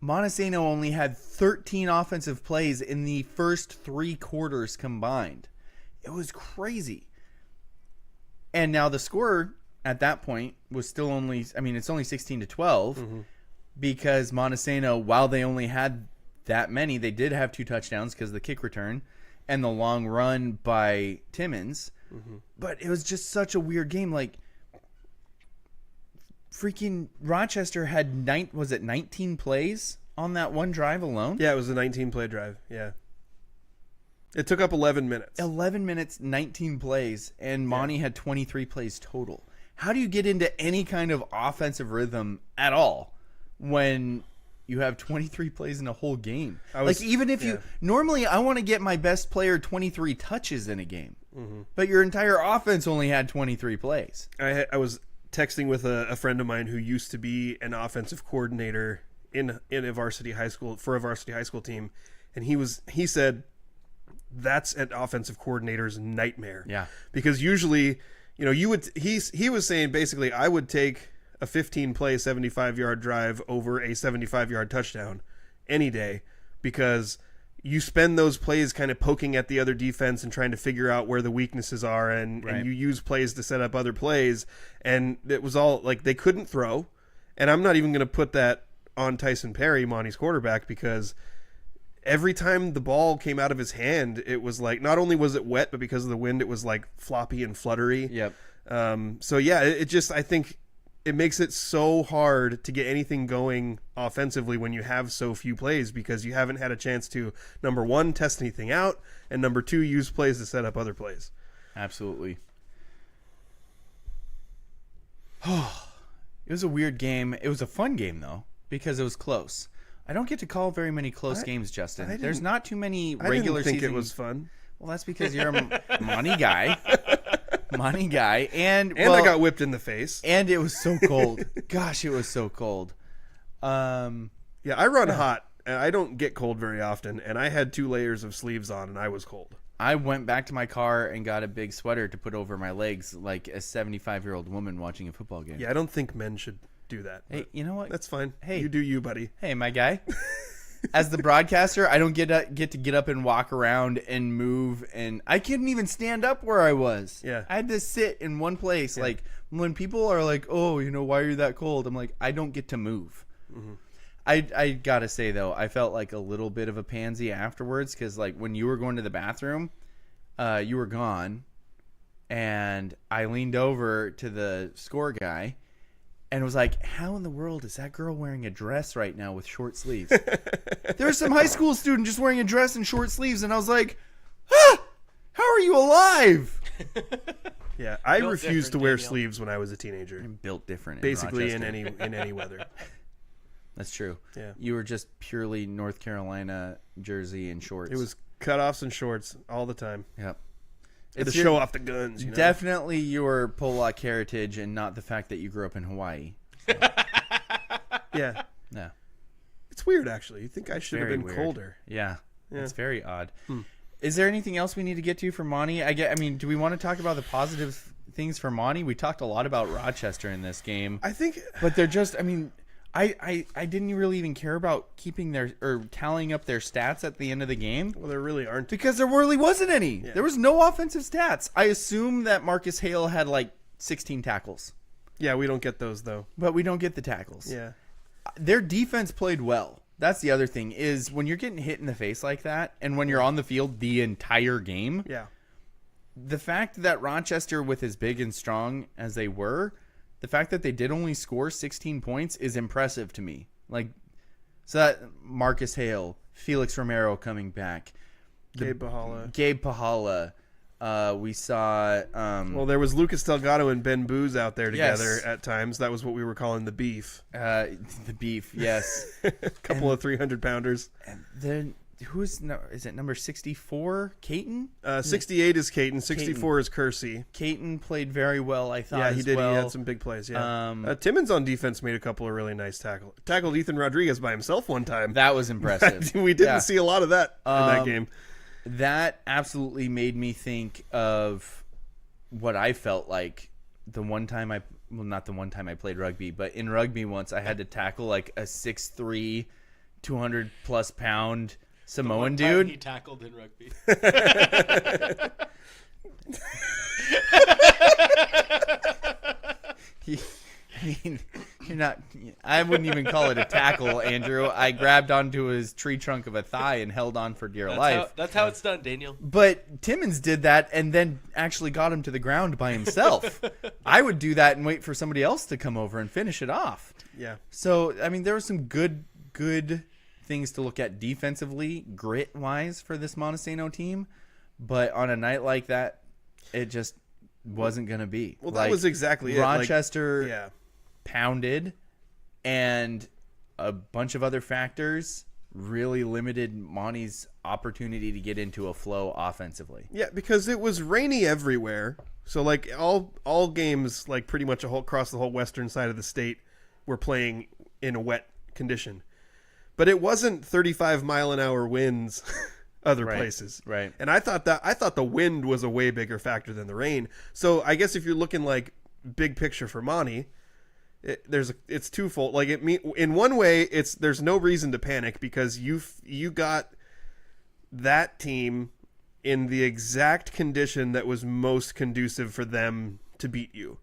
Montesano only had 13 offensive plays in the first 3 quarters combined. It was crazy. And now the score at that point was still only, I mean, it's only 16-12 because Montesano, while they only had that many, they did have 2 touchdowns because of the kick return and the long run by Timmons. But it was just such a weird game. Like, freaking Rochester had 19 plays on that one drive alone? Yeah, it was a 19-play drive. Yeah. It took up 11 minutes. 11 minutes, 19 plays, and Monte had 23 plays total. How do you get into any kind of offensive rhythm at all when you have 23 plays in a whole game. Yeah. Normally I want to get my best player 23 touches in a game, but your entire offense only had 23 plays. I was texting with a friend of mine who used to be an offensive coordinator in a varsity high school team, and he said that's an offensive coordinator's nightmare. Yeah, because usually, he was saying basically I would take a 15-play 75-yard drive over a 75-yard touchdown any day, because you spend those plays kind of poking at the other defense and trying to figure out where the weaknesses are, and you use plays to set up other plays, and it was all like they couldn't throw. And I'm not even going to put that on Tyson Perry, Monty's quarterback, because every time the ball came out of his hand, it was like, not only was it wet, but because of the wind, it was like floppy and fluttery. Yep. So yeah, it just, I think it makes it so hard to get anything going offensively when you have so few plays, because you haven't had a chance to, number one, test anything out, and number two, use plays to set up other plays. Absolutely. It was a weird game. It was a fun game, though, because it was close. I don't get to call very many close games, Justin. There's not too many regular season. I didn't think it was fun. Well, that's because you're a Monty guy. Monty guy. And I got whipped in the face. And it was so cold. Gosh, it was so cold. Yeah, I run hot, and I don't get cold very often, and I had 2 layers of sleeves on, and I was cold. I went back to my car and got a big sweater to put over my legs like a 75-year-old woman watching a football game. Yeah, I don't think men should do that. Hey, you know what? That's fine. Hey. You do you, buddy. Hey, my guy. As the broadcaster, I don't get to get up and walk around and move, and I couldn't even stand up where I was. Yeah. I had to sit in one place. Yeah. Like, when people are like, oh, why are you that cold? I'm like, I don't get to move. Mm-hmm. I gotta say, though, I felt like a little bit of a pansy afterwards, because, like, when you were going to the bathroom, you were gone, and I leaned over to the score guy and was like, how in the world is that girl wearing a dress right now with short sleeves? There's some high school student just wearing a dress and short sleeves, and I was like, how are you alive? Yeah, I refused to wear sleeves when I was a teenager. I'm built different. Basically in any weather. That's true. Yeah. You were just purely North Carolina jersey and shorts. It was cutoffs and shorts all the time. Yep. To show off the guns. Definitely your Polak heritage, and not the fact that you grew up in Hawaii. So. Yeah. No. It's weird, actually. You think I should have been colder. Yeah. It's very odd. Is there anything else we need to get to for Monty? I mean, do we want to talk about the positive things for Monty? We talked a lot about Rochester in this game. I think... But they're just, I mean... I didn't really even care about keeping tallying up their stats at the end of the game. Well, there really aren't. Because there really wasn't any. Yeah. There was no offensive stats. I assume that Marcus Hale had like 16 tackles. Yeah, we don't get those, though. But we don't get the tackles. Yeah. Their defense played well. That's the other thing, is when you're getting hit in the face like that, and when you're on the field the entire game, the fact that Rochester, with as big and strong as they were, the fact that they did only score 16 points is impressive to me. Like, so that Marcus Hale, Felix Romero coming back, Gabe Pahala. We saw. Well, there was Lucas Delgado and Ben Booz out there together at times. That was what we were calling the beef. The beef, yes. A couple of 300-pounders. And then is it number 64? Caton? 68 is Caton. 64 is Kersey. Caton played very well, I thought. Yeah, he did. Well. He had some big plays. Yeah. Timmons on defense made a couple of really nice tackles. Tackled Ethan Rodriguez by himself one time. That was impressive. We didn't see a lot of that in that game. That absolutely made me think of what I felt like the one time not the one time I played rugby, but in rugby once I had to tackle like a 6'3", 200-plus pound Samoan dude. He tackled in rugby. You're not. I wouldn't even call it a tackle, Andrew. I grabbed onto his tree trunk of a thigh and held on for dear life. That's how it's done, Daniel. But Timmons did that and then actually got him to the ground by himself. I would do that and wait for somebody else to come over and finish it off. Yeah. So I mean, there were some good things to look at defensively, grit-wise, for this Montesano team. But on a night like that, it just wasn't going to be. Well, that was exactly Rochester it. Like, pounded, and a bunch of other factors really limited Monte's opportunity to get into a flow offensively. Yeah, because it was rainy everywhere. So like all games, like pretty much across the whole western side of the state, were playing in a wet condition. But it wasn't 35-mile-an-hour winds other places. Right. And I thought the wind was a way bigger factor than the rain. So I guess if you're looking like big picture for Monte, it's twofold. Like in one way, there's no reason to panic because you got that team in the exact condition that was most conducive for them to beat you.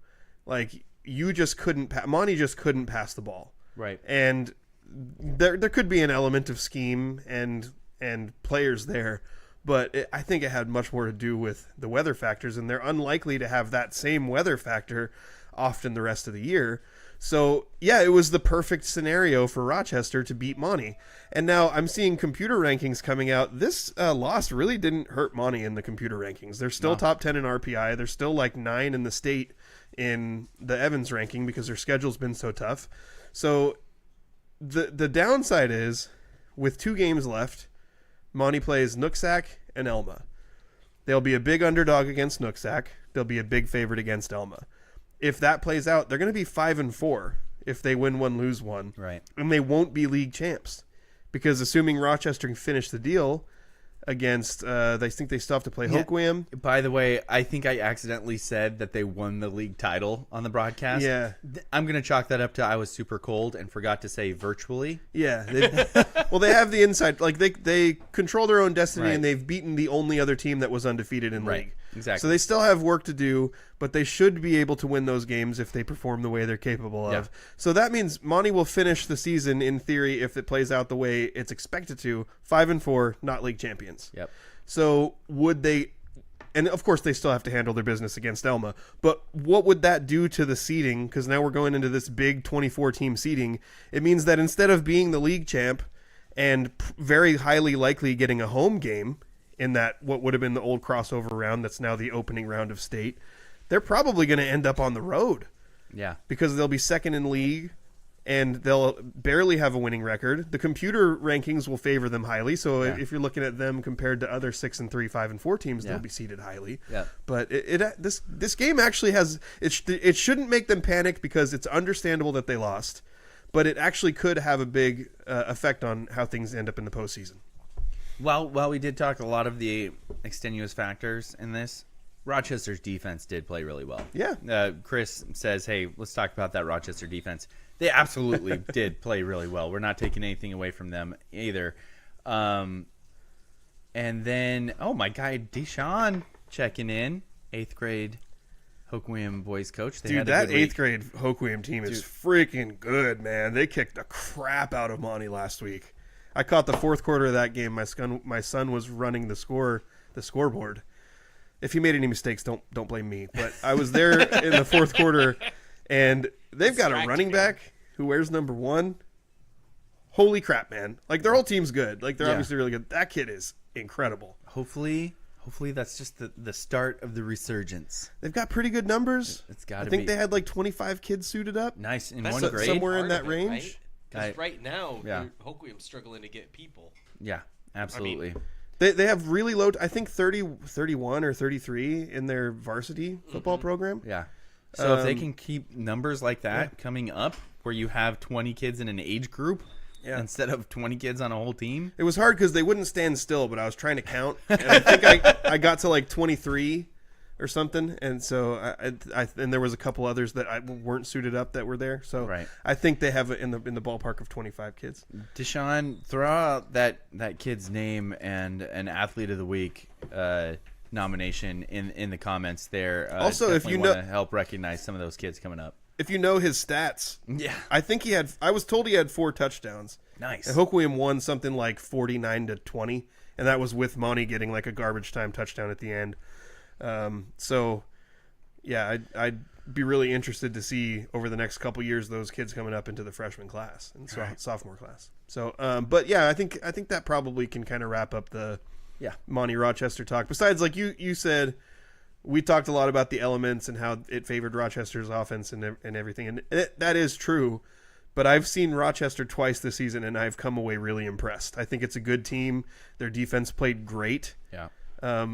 Like you just couldn't Monte just couldn't pass the ball. Right. And there could be an element of scheme and players there, but I think it had much more to do with the weather factors, and they're unlikely to have that same weather factor often the rest of the year. So, yeah, it was the perfect scenario for Rochester to beat Monte. And now I'm seeing computer rankings coming out. This loss really didn't hurt Monte in the computer rankings. They're still top 10 in RPI. They're still like 9 in the state in the Evans ranking because their schedule's been so tough. So the downside is, with 2 games left, Monte plays Nooksack and Elma. They'll be a big underdog against Nooksack. They'll be a big favorite against Elma. If that plays out, they're going to be 5-4 if they win one, lose one. Right. And they won't be league champs because assuming Rochester can finish the deal against, they think they still have to play Hoquiam. By the way, I think I accidentally said that they won the league title on the broadcast. Yeah. I'm going to chalk that up to I was super cold and forgot to say virtually. Yeah. Well, they have the inside. Like they control their own destiny, and they've beaten the only other team that was undefeated in league. Exactly. So they still have work to do, but they should be able to win those games if they perform the way they're capable of. So that means Monte will finish the season, in theory, if it plays out the way it's expected to, 5-4, not league champions. Yep. So would they, and of course they still have to handle their business against Elma, but what would that do to the seeding? Because now we're going into this big 24-team seeding. It means that instead of being the league champ and very highly likely getting a home game, in that what would have been the old crossover round that's now the opening round of state, they're probably going to end up on the road. Yeah. Because they'll be second in league and they'll barely have a winning record. The computer rankings will favor them highly. So if you're looking at them compared to other 6-3, 5-4 teams, they'll be seeded highly. Yeah. But this game actually has it shouldn't make them panic because it's understandable that they lost, but it actually could have a big effect on how things end up in the postseason. While we did talk a lot of the extenuous factors in this, Rochester's defense did play really well. Yeah. Chris says, hey, let's talk about that Rochester defense. They absolutely did play really well. We're not taking anything away from them either. And then, my guy Deshaun checking in, 8th grade Hoquiam boys coach. Dude, that 8th grade Hoquiam team is freaking good, man. They kicked the crap out of Monte last week. I caught the 4th quarter of that game. My son was running the scoreboard. If he made any mistakes, don't blame me. But I was there in the 4th quarter, and they've got a running back who wears number 1. Holy crap, man! Like their whole team's good. Like they're obviously really good. That kid is incredible. Hopefully that's just the start of the resurgence. They've got pretty good numbers. It's got to be. I think they had like 25 kids suited up. Nice in one grade, somewhere in that range. Right? Because right now, Hoquiam's struggling to get people. Yeah, absolutely. I mean, they have really low, I think 31 or 33 in their varsity football program. Yeah. So if they can keep numbers like that coming up, where you have 20 kids in an age group instead of 20 kids on a whole team. It was hard because they wouldn't stand still, but I was trying to count. And I think I got to like 23 or something, and so and there was a couple others that weren't suited up that were there. So I think they have in the ballpark of 25 kids. Deshaun, throw out that kid's name and an athlete of the week nomination in the comments there. Also, if you want to help recognize some of those kids coming up, if you know his stats, I think I was told he had 4 touchdowns. Nice. And Hoquiam won something like 49-20, and that was with Monte getting like a garbage time touchdown at the end. So, yeah, I'd be really interested to see over the next couple years those kids coming up into the freshman class and sophomore class. So, but yeah, I think that probably can kind of wrap up the Monte Rochester talk. Besides, like you said, we talked a lot about the elements and how it favored Rochester's offense and everything, and that is true. But I've seen Rochester twice this season, and I've come away really impressed. I think it's a good team. Their defense played great. Yeah.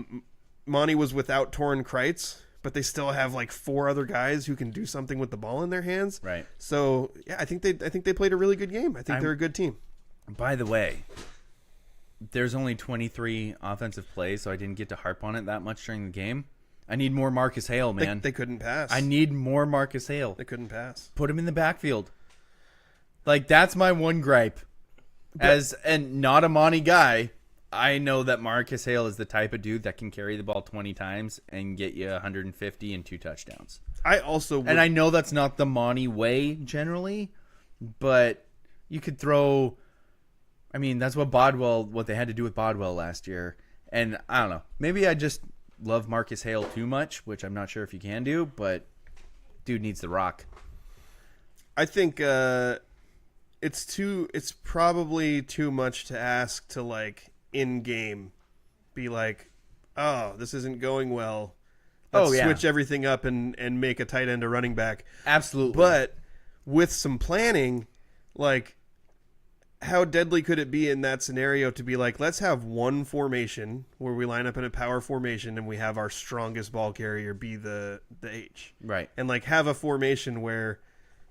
Monte was without Torrin Kreitz, but they still have like 4 other guys who can do something with the ball in their hands. Right. So yeah, I think they played a really good game. I think they're a good team. By the way, there's only 23 offensive plays, so I didn't get to harp on it that much during the game. I need more Marcus Hale, man. They couldn't pass. I need more Marcus Hale. They couldn't pass. Put him in the backfield. Like, that's my one gripe. And not a Monty guy, I know that Marcus Hale is the type of dude that can carry the ball 20 times and get you 150 and 2 touchdowns. I also would, And I know that's not the Monty way generally, but you could throw... I mean, that's what they had to do with Bodwell last year. And I don't know. Maybe I just love Marcus Hale too much, which I'm not sure if you can do, but dude needs the rock. I think it's probably too much to ask to, like, in game be like, oh, this isn't going well. Let's switch everything up and make a tight end a running back. Absolutely. But with some planning, like, how deadly could it be in that scenario to be like, let's have one formation where we line up in a power formation and we have our strongest ball carrier be the H. Right. And, like, have a formation where,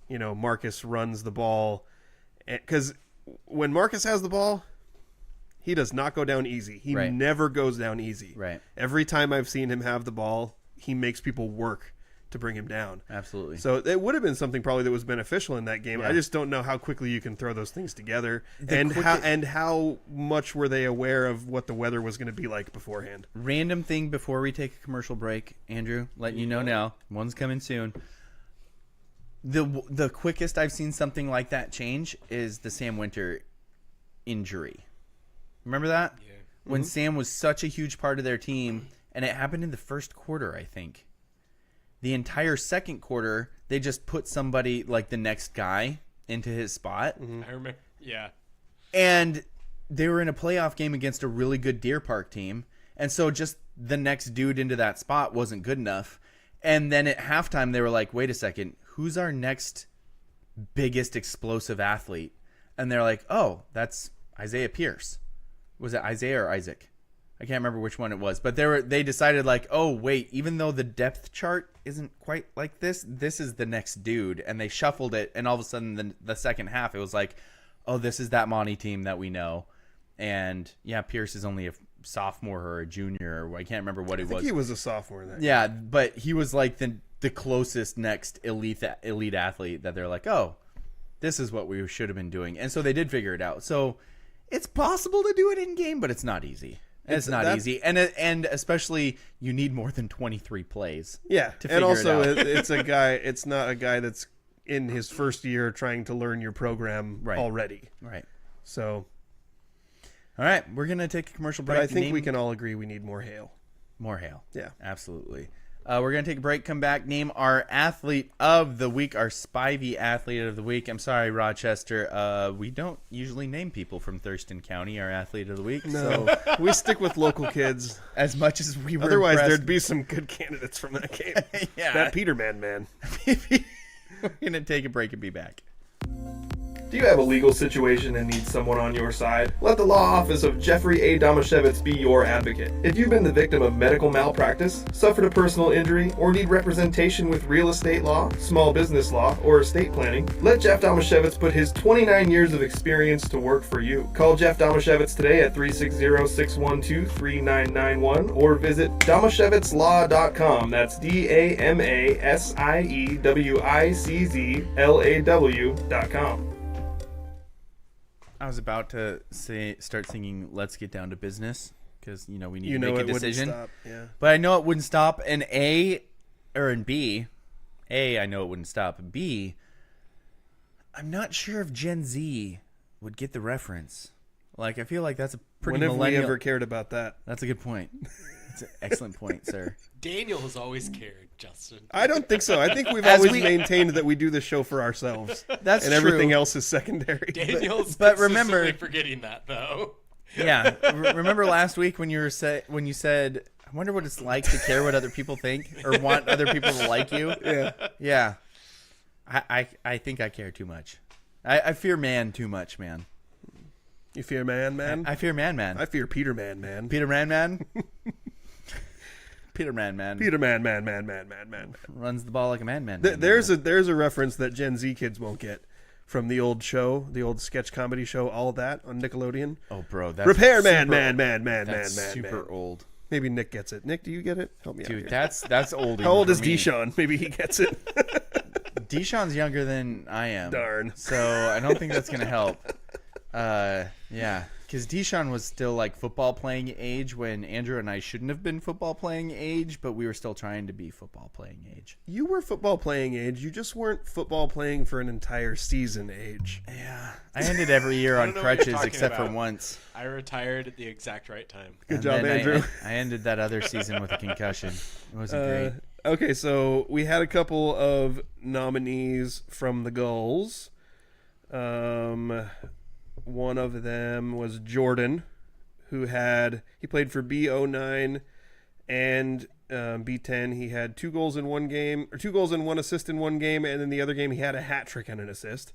you know, Marcus runs the ball. Because when Marcus has the ball, he does not go down easy. He never goes down easy. Right. Every time I've seen him have the ball, he makes people work to bring him down. Absolutely. So it would have been something probably that was beneficial in that game. Yeah. I just don't know how quickly you can throw those things together, how much were they aware of what the weather was going to be like beforehand. Random thing before we take a commercial break, Andrew, letting you know now, one's coming soon. The quickest I've seen something like that change is the Sam Winter injury. Remember that? Yeah. When Sam was such a huge part of their team, and it happened in the first quarter, I think. The entire second quarter, they just put somebody like the next guy into his spot. I remember. Yeah. And they were in a playoff game against a really good Deer Park team. And so just the next dude into that spot wasn't good enough. And then at halftime, they were like, wait a second, who's our next biggest explosive athlete? And they're like, oh, that's Isaiah Pierce. Was it Isaiah or Isaac? I can't remember which one it was. But they decided, like, oh, wait, even though the depth chart isn't quite like this is the next dude. And they shuffled it. And all of a sudden, the second half, it was like, oh, this is that Monty team that we know. And, yeah, Pierce is only a sophomore or a junior. Or I can't remember what it was. I think he was a sophomore then. Yeah, but he was like the closest next elite athlete that they're like, oh, this is what we should have been doing. And so they did figure it out. So it's possible to do it in game, but it's not easy. It's not easy. And especially you need more than 23 plays. Yeah. To figure and also it out. it's not a guy that's in his first year trying to learn your program already. Right. So, all right, we're going to take a commercial break. but I think we can all agree we need more Hale. More Hale. Yeah. Absolutely. We're going to take a break, come back, name our athlete of the week, our Spivey Athlete of the week. I'm sorry, Rochester. We don't usually name people from Thurston County our Athlete of the week. No, So we stick with local kids. as much as we were Otherwise, impressed- there'd be some good candidates from that game. Yeah. That Peterman man. We're going to take a break and be back. Do you have a legal situation and need someone on your side? Let the law office of Jeffrey A. Domashevitz be your advocate. If you've been the victim of medical malpractice, suffered a personal injury, or need representation with real estate law, small business law, or estate planning, let Jeff Domashevitz put his 29 years of experience to work for you. Call Jeff Domashevitz today at 360-612-3991 or visit domashevitzlaw.com. That's DAMASIEWICZLAW.com. I was about to start singing "Let's Get Down to Business" because we need You to know make a it wouldn't decision. stop. Yeah. But I know it wouldn't stop. And in B, I know it wouldn't stop. B, I'm not sure if Gen Z would get the reference. Like, I feel like that's a pretty When have we millennial. ever cared about that? That's a good point. That's an excellent point, sir. Daniel has always cared, Justin. I don't think so. I think we've As always we- maintained that we do the show for ourselves. That's and everything true. else is secondary. Daniel's but remember- consistently forgetting that, though. Yeah. Remember last week when you said, "I wonder what it's like to care what other people think or want other people to like you." Yeah. Yeah. I think I care too much. I fear man too much, man. You fear man? I fear man. I fear Peter man. Peter man. Peter man. Peter man. Runs the ball like a man. There's a reference that Gen Z kids won't get from the old show, the old sketch comedy show, All of That on Nickelodeon. Oh, bro, that's Repairman, That's super man. old. Maybe Nick gets it. Nick, do you get it? Help me out. Dude, here. that's old. How old for is me. Deshaun? Maybe he gets it. Deshaun's younger than I am. Darn. So I don't think that's gonna help. Yeah, because Deshaun was still like football playing age when Andrew and I shouldn't have been football playing age, but we were still trying to be football playing age. You were football playing age. You just weren't football playing for an entire season age. Yeah, I ended every year I on don't know what you're crutches talking except for about. once. I retired at the exact right time. Good And job, then Andrew. I ended that other season with a concussion. It wasn't great. Okay, so we had a couple of nominees from the Gulls. One of them was Jordan, who he played for B09 and B10. He had 2 goals in one game, or 2 goals and 1 assist in one game, and then the other game he had a hat trick and an assist.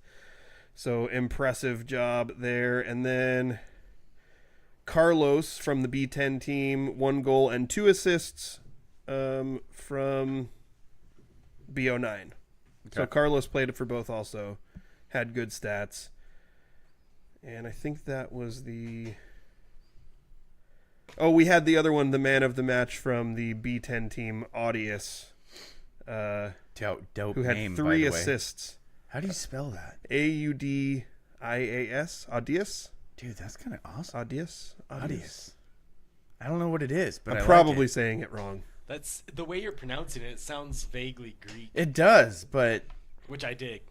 So impressive job there. And then Carlos from the B10 team, 1 goal and 2 assists from B09. Okay. So Carlos played it for both also, had good stats. And I think that was the... Oh, we had the other one, the man of the match from the B10 team, Audius, Dope who had name, 3 by the way. assists. How do you spell that? Audias? Audius? Dude, that's kind of awesome. Audius? I don't know what it is, but I'm I probably like it. saying it wrong. That's the way you're pronouncing it. It sounds vaguely Greek, It does, but which I dig.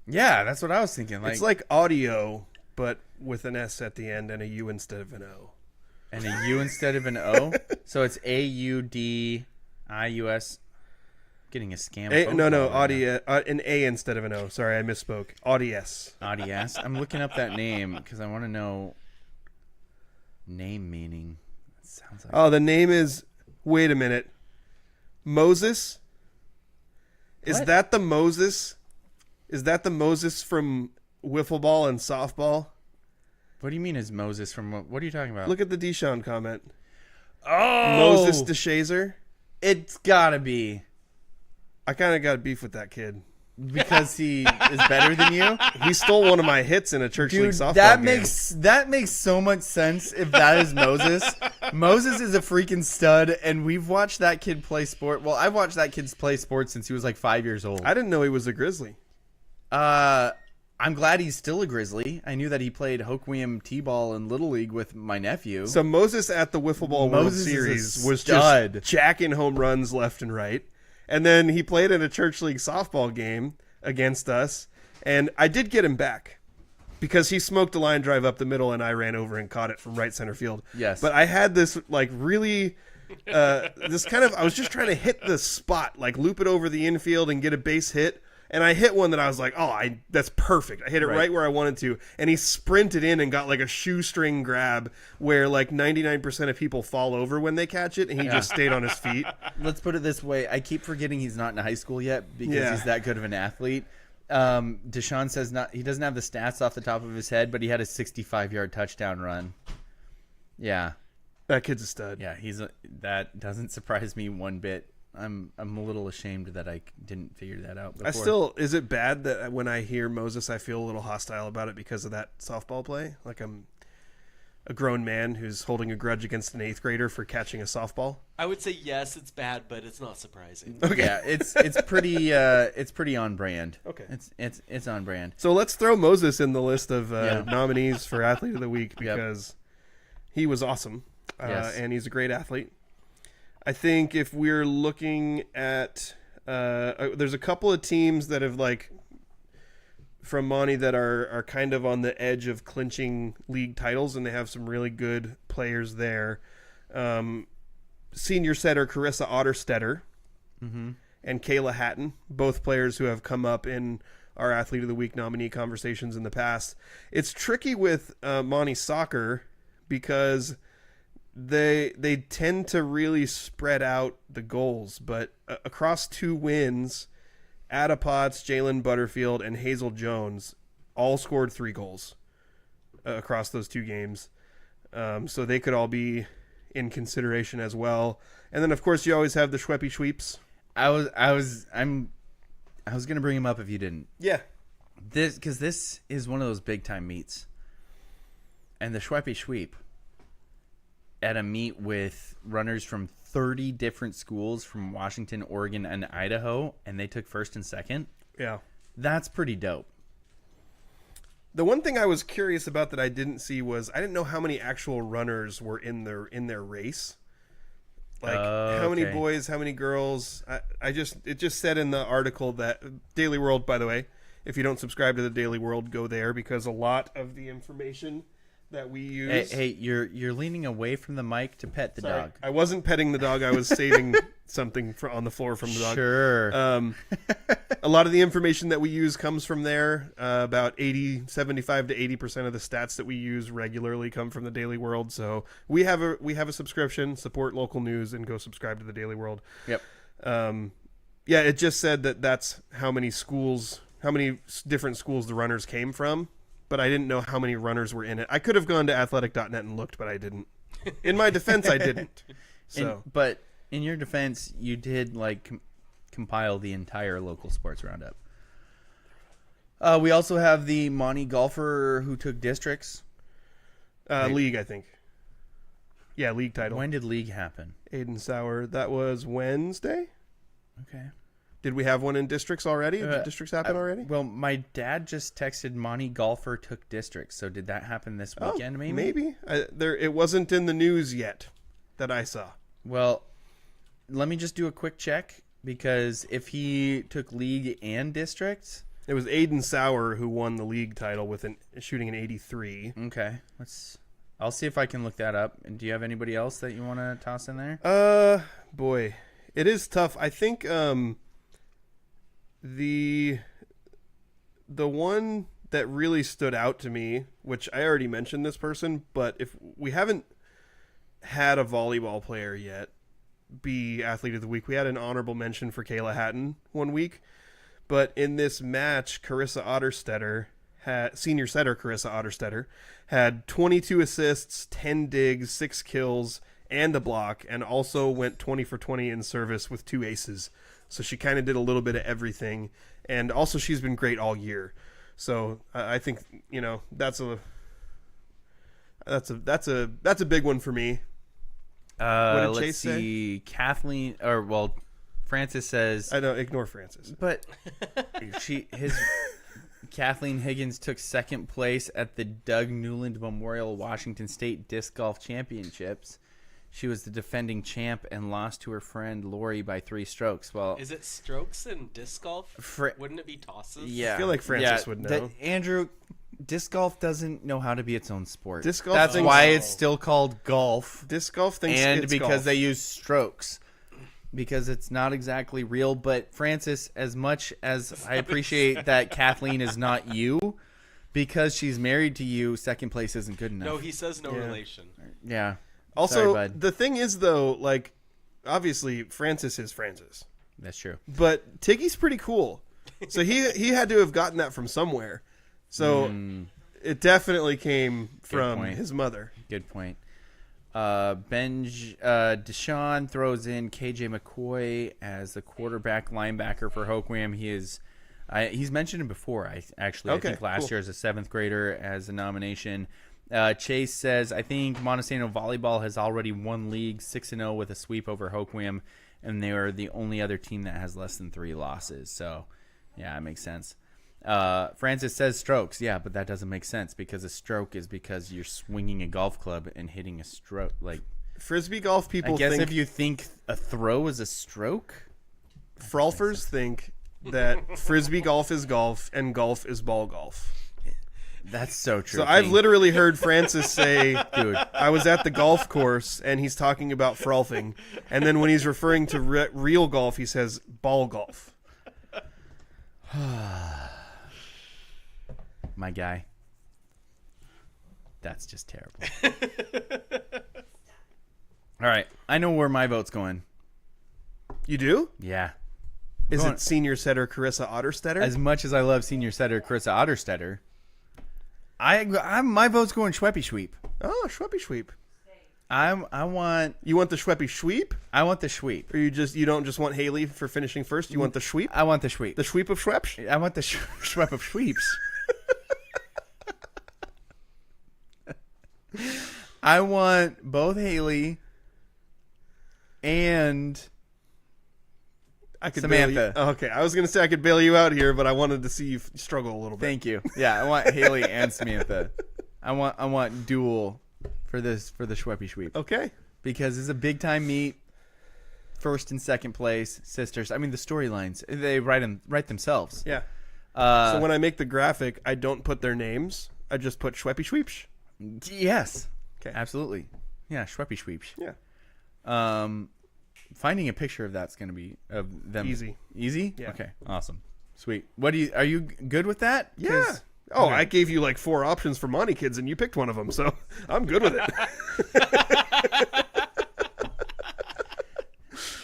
yeah, that's what I was thinking. Like, It's like audio, but with an S at the end and a U instead of an O. and a U instead of an O, so it's AUDIUS. Getting a scam. phone No, call right Audius, an A instead of an O. Sorry, I misspoke. Audius. now. Audius. I'm looking up that name because I want to know name meaning. It sounds like Oh, the name is... Wait a minute. Moses? Is What? that the Moses? Is that the Moses from wiffle ball and softball? What do you mean is Moses from what are you talking about? Look at the Deshaun comment. oh, Moses DeShazer. it's gotta be I kind of got beef with that kid. because he is better than you. He stole one of my hits in a church league Dude, softball that game. makes so much sense if that is Moses. Moses is a freaking stud, and we've watched that kid play sport. Well, I've watched that kid play sports since he was like 5 years old. I didn't know he was a Grizzly. I'm glad he's still a Grizzly. I knew that he played Hoquiam T-ball in Little League with my nephew. So Moses at the wiffle ball Moses World is a Series was stud. just jacking home runs left and right. And then he played in a church league softball game against us, and I did get him back because he smoked a line drive up the middle, and I ran over and caught it from right center field. Yes. But I had this like really, this kind of, I was just trying to hit the spot, like loop it over the infield and get a base hit. And I hit one that I was like, that's perfect. I hit it right where I wanted to. And he sprinted in and got like a shoestring grab where like 99% of people fall over when they catch it. And he just stayed on his feet. Let's put it this way. I keep forgetting he's not in high school yet because Yeah. he's that good of an athlete. Deshaun says he doesn't have the stats off the top of his head, but he had a 65-yard touchdown run. Yeah. That kid's a stud. Yeah, that doesn't surprise me one bit. I'm a little ashamed that I didn't figure that out before. Is it bad that when I hear Moses, I feel a little hostile about it because of that softball play? Like I'm a grown man who's holding a grudge against an 8th grader for catching a softball. I would say yes, it's bad, but it's not surprising. Okay. Yeah, it's pretty on brand. Okay. It's on brand. So let's throw Moses in the list of nominees for Athlete of the Week because he was awesome. Yes. And he's a great athlete. I think if we're looking at there's a couple of teams that have like from Monte that are kind of on the edge of clinching league titles, and they have some really good players there. Senior setter Carissa Otterstetter and Kayla Hatton, both players who have come up in our Athlete of the Week nominee conversations in the past. It's tricky with Monte soccer because they tend to really spread out the goals, but across 2 wins, Ada Potts, Jalen Butterfield, and Hazel Jones all scored 3 goals across those 2 games. So they could all be in consideration as well. And then, of course, you always have the Schweppy Sweeps. I was gonna bring him up if you didn't. Yeah. Because this is one of those big time meets, and the Schweppy Sweep at a meet with runners from 30 different schools from Washington, Oregon, and Idaho, and they took first and second. Yeah. That's pretty dope. The one thing I was curious about that I didn't see was I didn't know how many actual runners were in their race. Like how many boys, how many girls. It just said in the article that Daily World, by the way, if you don't subscribe to the Daily World, go there because a lot of the information that we use. Hey, you're leaning away from the mic to pet the dog. I wasn't petting the dog. I was saving something on the floor from the dog. Sure. A lot of the information that we use comes from there. About 75 to 80% of the stats that we use regularly come from the Daily World. So we have a subscription. Support local news and go subscribe to the Daily World. Yep. Yeah, it just said that's how many different schools the runners came from. But I didn't know how many runners were in it. I could have gone to athletic.net and looked, but I didn't. In my defense, I didn't. So, but in your defense, you did compile the entire local sports roundup. We also have the Monte golfer who took districts. League, I think. Yeah, league title. When did league happen? Aiden Sauer. That was Wednesday. Okay. Did we have one in districts already? Did districts happen already? Well, my dad just texted Monte golfer took districts. So did that happen this weekend? Maybe. It wasn't in the news yet that I saw. Well, let me just do a quick check because if he took league and districts, it was Aiden Sauer who won the league title with shooting an 83. Okay, I'll see if I can look that up. And do you have anybody else that you want to toss in there? Boy, it is tough. I think the one that really stood out to me, which I already mentioned this person, but if we haven't had a volleyball player yet be athlete of the week, we had an honorable mention for Kayla Hatton one week, but in this match, senior setter Carissa Otterstetter had 22 assists, 10 digs, 6 kills, and a block, and also went 20 for 20 in service with 2 aces. So she kind of did a little bit of everything, and also she's been great all year. So I think that's a big one for me. What did Chase say? Kathleen, Francis says. I know, ignore Francis. But Kathleen Higgins took second place at the Doug Newland Memorial Washington State Disc Golf Championships. She was the defending champ and lost to her friend Lori by 3 strokes. Well, is it strokes in disc golf? Wouldn't it be tosses? Yeah, I feel like Francis would know. Andrew, disc golf doesn't know how to be its own sport. Disc golf. That's why it's still called golf. Disc golf thinks and it's because golf. they use strokes, because it's not exactly real. But Francis, as much as I appreciate that Kathleen is not you, because she's married to you, second place isn't good enough. No, he says no relation. Yeah. Also, sorry, bud. The thing is, though, obviously Francis is Francis. That's true. But Tiggy's pretty cool. So he had to have gotten that from somewhere. So it definitely came from his mother. Good point. Deshaun throws in KJ McCoy as the quarterback linebacker for Hoquiam. He's mentioned him before. I think last year as a 7th grader as a nomination. Chase says, I think Montesano Volleyball has already won league 6-0 with a sweep over Hoquiam, and they are the only other team that has less than 3 losses. So, yeah, it makes sense. Francis says strokes. Yeah, but that doesn't make sense because a stroke is because you're swinging a golf club and hitting a stroke. Frisbee golf people I guess if you think a throw is a stroke, Frolfers think that Frisbee golf is golf and golf is ball golf. That's so true. So I've literally heard Francis say, dude, I was at the golf course, and he's talking about frolfing. And then when he's referring to real golf, he says ball golf. My guy. That's just terrible. All right. I know where my vote's going. You do? Yeah. Is it senior setter Carissa Otterstetter? As much as I love senior setter Carissa Otterstetter, My vote's going Schweppy Sweep. Oh, Schweppy Sweep. I want You want the Schweppy Sweep? I want the sweep. Or you don't just want Haley for finishing first? You want the sweep? I want the sweep. The sweep of Schweppes? I want the Schwepp of sweeps. I want both Haley and I could Samantha. Bail you. Okay, I was going to say I could bail you out here, but I wanted to see you struggle a little bit. Thank you. Yeah, I want Haley and Samantha. I want duel for the Schweppy Sweep. Okay. Because it's a big time meet. First and second place, sisters. I mean, the storylines, they write themselves. Yeah. So when I make the graphic, I don't put their names. I just put Schweppy Sweeps. Yes. Okay. Absolutely. Yeah, Schweppy Sweeps. Yeah. Finding a picture of that's going to be of them Easy. Easy? Yeah. Okay. Awesome. Sweet. Are you good with that? Yeah. 'Cause- Oh, okay. I gave you like 4 options for Monte Kids, and you picked one of them, so I'm good with it.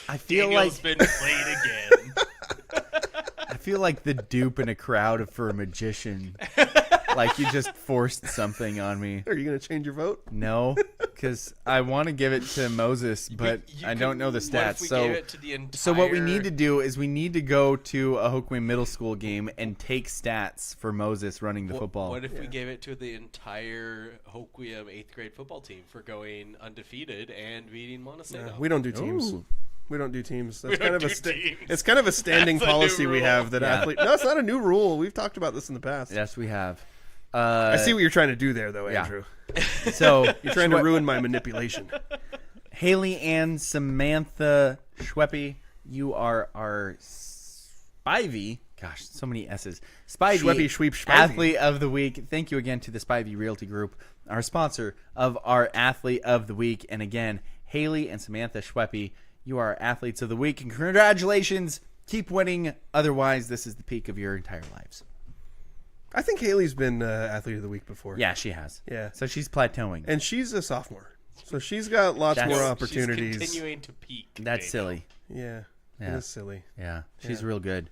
I feel Daniel's been played again. I feel like the dupe in a crowd for a magician. Like you just forced something on me. Are you going to change your vote? No, because I want to give it to Moses, but I don't know the stats. So what we need to do is we need to go to a Hoquiam Middle School game and take stats for Moses running the football. What if we gave it to the entire Hoquiam 8th grade football team for going undefeated and beating Montesano? We don't do teams. Ooh. We don't do teams. That's We kind don't of do teams. It's kind of a standing That's a new policy we rule. have that Yeah. athlete. No, it's not a new rule. We've talked about this in the past. Yes, we have. I see what you're trying to do there, though, Yeah. Andrew. So You're trying to ruin my manipulation. Haley and Samantha Schweppy, you are our Spivey. Gosh, so many S's. Spivey Schweppy, Schweep, Spivey. Athlete of the Week. Thank you again to the Spivey Realty Group, our sponsor of our Athlete of the Week. And again, Haley and Samantha Schweppy, you are Athletes of the Week. And congratulations. Keep winning. Otherwise, this is the peak of your entire lives. I think Haley's been Athlete of the Week before. Yeah, she has. Yeah. So she's plateauing. And she's a sophomore. So she's got lots That's- more She's opportunities. She's continuing to peak. That's Daniel. silly. Yeah. Yeah. It is silly. Yeah, she's real good.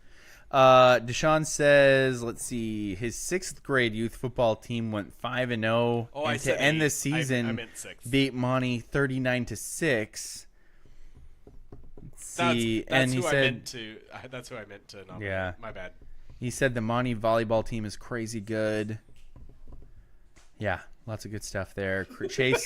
Deshaun says, let's see, his 6th grade youth football team went 5-0, Oh, I and said to end 8. the season, I meant 6. beat Monte 39-6. Let's see, That's and he who I said, meant to. That's who I meant to nominate. Yeah. My bad. he said the Monte volleyball team is crazy good. Yeah, lots of good stuff there. Chase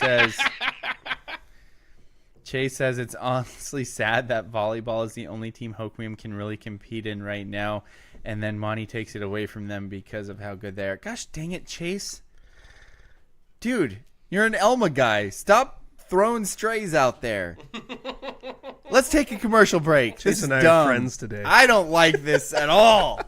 says it's honestly sad that volleyball is the only team Hoquiam can really compete in right now, and then Monty takes it away from them because of how good they are. Gosh dang it, Chase. Dude, you're an Elma guy. Stop throwing strays out there. Let's take a commercial break. Chase This is and I are dumb. friends today. I don't like this at all.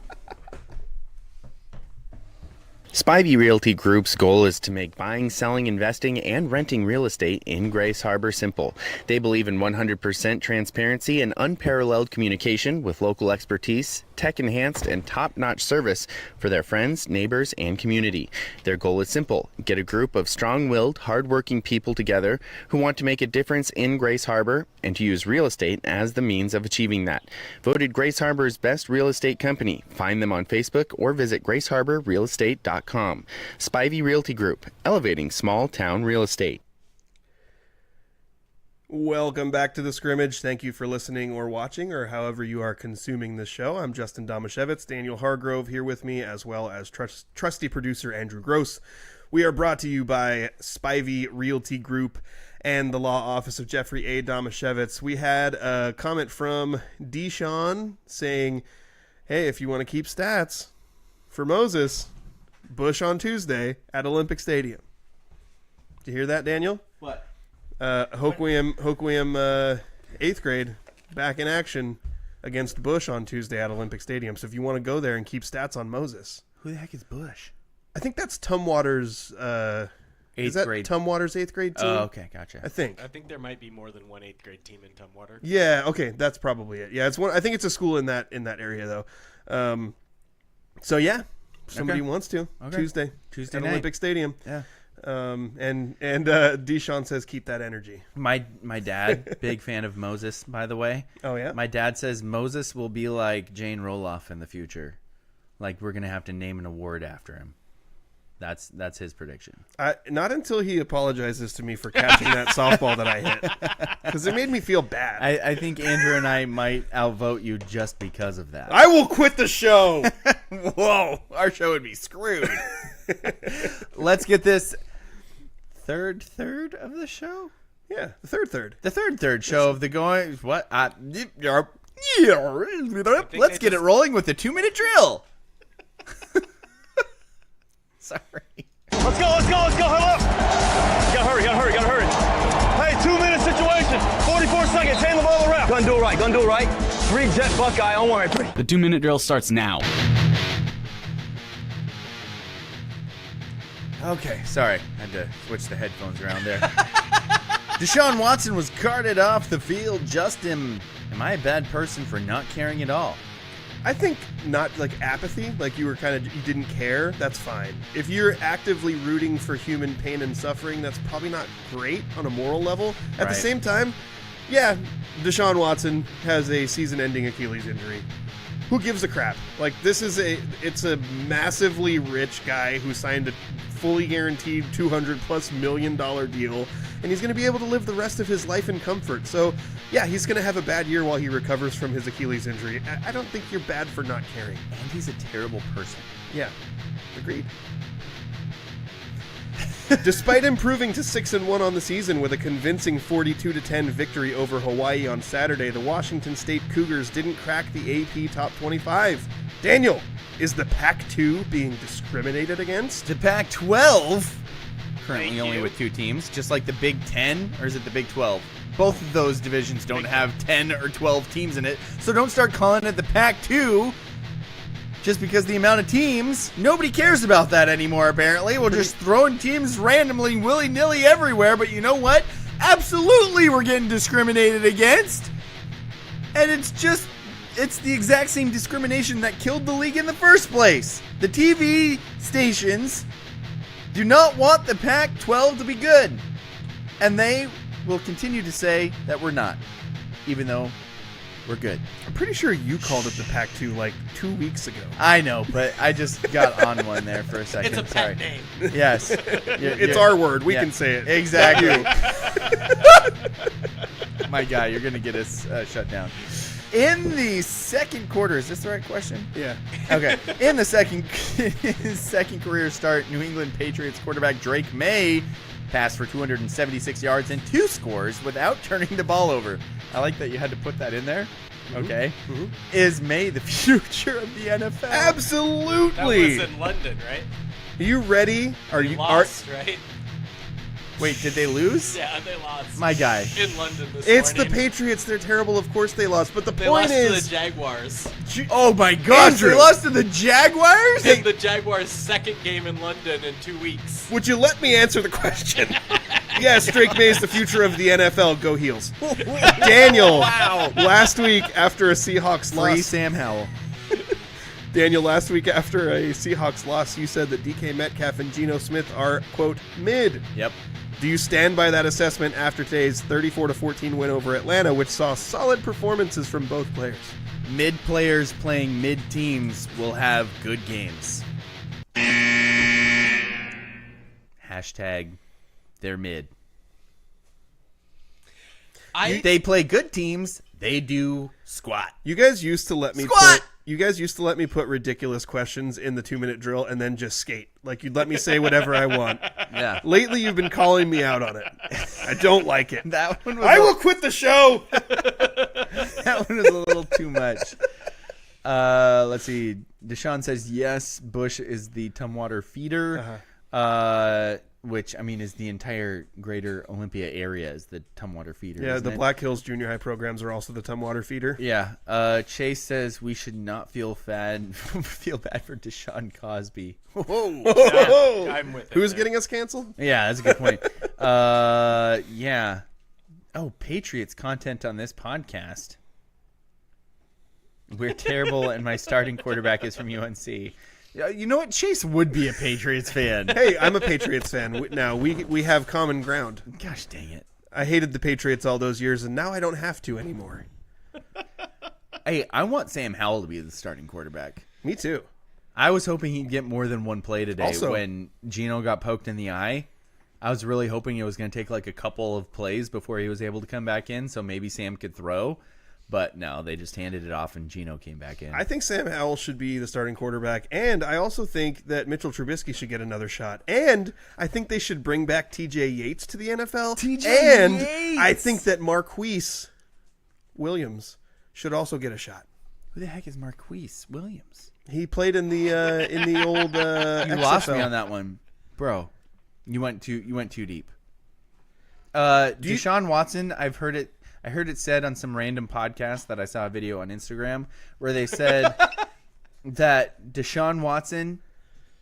Spivey Realty Group's goal is to make buying, selling, investing, and renting real estate in Grace Harbor simple. They believe in 100% transparency and unparalleled communication with local expertise, tech-enhanced, and top-notch service for their friends, neighbors, and community. Their goal is simple: get a group of strong-willed, hard-working people together who want to make a difference in Grace Harbor and to use real estate as the means of achieving that. Voted Grace Harbor's best real estate company. Find them on Facebook or visit graceharborrealestate.com. Spivey Realty Group, elevating small town real estate. Welcome back to the Scrimmage. Thank you for listening or watching or however you are consuming this show. I'm Justin Damashevitz, Daniel Hargrove here with me, as well as trusty producer Andrew Gross. We are brought to you by Spivey Realty Group and the law office of Jeffrey A. Damashevitz. We had a comment from Deshaun saying, hey, if you want to keep stats for Moses, Bush on Tuesday at Olympic Stadium. Did you hear that, Daniel? What? Hoquiam 8th grade back in action against Bush on Tuesday at Olympic Stadium. So if you want to go there and keep stats on Moses. Who the heck is Bush? I think that's Tumwater's 8th grade. Tumwater's 8th grade team? Oh, okay, gotcha. I think. I think there might be more than one 8th grade team in Tumwater. Yeah, okay, that's probably it. Yeah, it's one. I think it's a school in that area though. So yeah, if somebody wants to Tuesday at night. Olympic Stadium. Yeah. And Deshaun says keep that energy. My dad, big fan of Moses, by the way. Oh yeah. My dad says Moses will be like Jane Roloff in the future. Like we're gonna have to name an award after him. That's his prediction. Not until he apologizes to me for catching that softball that I hit, because it made me feel bad. I think Andrew and I might outvote you just because of that. I will quit the show. Whoa, our show would be screwed. Let's get this third of the show. Yeah, the third. The third show of the going. What? Let's get it rolling with the 2-minute drill. Sorry. Let's go. Huddle up. Gotta hurry. Hey, 2-minute situation. 44 seconds. Hand the ball around. Gonna do it right. 3 jet Buckeye on 1. The 2-minute drill starts now. Okay, sorry. Had to switch the headphones around there. Deshaun Watson was carted off the field. Am I a bad person for not caring at all? I think not like apathy, like you didn't care, that's fine. If you're actively rooting for human pain and suffering, that's probably not great on a moral level. At the same time, yeah, Deshaun Watson has a season-ending Achilles injury. Who gives a crap? Like, it's a massively rich guy who signed a fully guaranteed $200+ million deal, and he's going to be able to live the rest of his life in comfort. So, yeah, he's going to have a bad year while he recovers from his Achilles injury. I don't think you're bad for not caring. And he's a terrible person. Yeah, agreed. Despite improving to 6-1 on the season with a convincing 42-10 victory over Hawaii on Saturday, the Washington State Cougars didn't crack the AP Top 25. Daniel, is the Pac-2 being discriminated against? The Pac-12, currently only with 2 teams, just like the Big 10, or is it the Big 12? Both of those divisions don't have 10 or 12 teams in it, so don't start calling it the Pac-2 just because the amount of teams. Nobody cares about that anymore, apparently. We're just throwing teams randomly, willy-nilly everywhere, but you know what? Absolutely we're getting discriminated against. And it's the exact same discrimination that killed the league in the first place. The TV stations do not want the Pac-12 to be good. And they will continue to say that we're not, even though we're good. I'm pretty sure you called it the Pac-2 like 2 weeks ago. I know, but I just got on one there for a second. It's a pet name. Yes. It's our word. We can say it. Exactly. My guy, you're going to get us shut down. In the second quarter, is this the right question? Yeah. Okay. In the second career start, New England Patriots quarterback Drake May passed for 276 yards and 2 scores without turning the ball over. I like that you had to put that in there. Okay. Mm-hmm. Is May the future of the NFL? Absolutely. That was in London, right? Are you ready? They lost, right? Wait, did they lose? Yeah, they lost. My guy. In London this It's morning. the Patriots. They're terrible. Of course they lost. But the They point lost is, to the Jaguars. Oh my gosh, Andrew. they lost to the Jaguars? In the Jaguars' second game in London in 2 weeks. would you let me answer the question? Yes, Drake May is the future of the NFL. Go Heels. Daniel, last week after a Seahawks Free loss, Sam Howell. Daniel, last week after a Seahawks loss, you said that DK Metcalf and Geno Smith are, quote, mid. Yep. Do you stand by that assessment after today's 34-14 win over Atlanta, which saw solid performances from both players? Mid players playing mid teams will have good games. Hashtag they're mid. They play good teams. They do squat. You guys used to let me Squat! put ridiculous questions in the 2-minute drill and then just skate. Like, you'd let me say whatever I want. Yeah. Lately, you've been calling me out on it. I don't like it. That one was I will quit the show. That one was a little too much. Let's see. Deshaun says yes. Bush is the Tumwater feeder, which I mean is the entire greater Olympia area is the Tumwater feeder. Yeah, isn't the it? Black Hills Junior High programs are also the Tumwater feeder. Yeah. Chase says we should not feel bad for Deshaun Cosby. Whoa. I'm with it. Who's there. getting us canceled? Yeah, that's a good point. Yeah. Oh, Patriots content on this podcast. We're terrible, and my starting quarterback is from UNC. You know what? Chase would be a Patriots fan. Hey, I'm a Patriots fan. Now, we have common ground. Gosh dang it. I hated the Patriots all those years, and now I don't have to anymore. Hey, I want Sam Howell to be the starting quarterback. Me too. I was hoping he'd get more than one play today. Also- When Gino got poked in the eye, I was really hoping it was going to take like a couple of plays before he was able to come back in, so maybe Sam could throw. But no, they just handed it off, and Gino came back in. I think Sam Howell should be the starting quarterback, and I also think that Mitchell Trubisky should get another shot. And I think they should bring back T.J. Yates to the NFL. And I think that Marquise Williams should also get a shot. Who the heck is Marquise Williams? He played in the old. You lost me XFL. on that one, bro. You went too deep. Deshaun Watson, I heard it said on some random podcast that I saw a video on Instagram where they said that Deshaun Watson,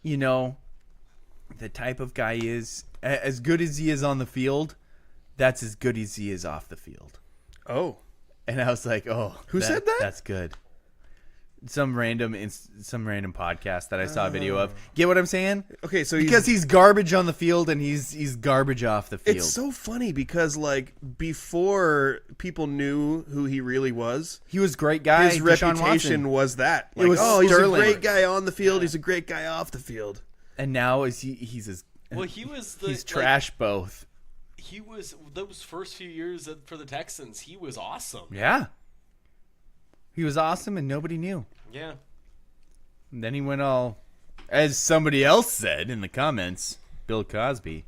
you know, the type of guy he is, as good as he is on the field, that's as good as he is off the field. Oh, And I was like, oh, Who said that? That's good. Some random podcast that I saw a video of. Get what I'm saying? okay. So Because he's garbage on the field and he's garbage off the field. it's so funny because like before people knew who he really was, He was a great guy. his Deshaun reputation Watson. was that. It Like, was oh, he's sterling. a great guy on the field. He's a great guy off the field. And now he's as Well, he was the he's trash both. He was those first few years for the Texans. He was awesome. Yeah. He was awesome and nobody knew. Yeah. And then he went all, as somebody else said in the comments, Bill Cosby.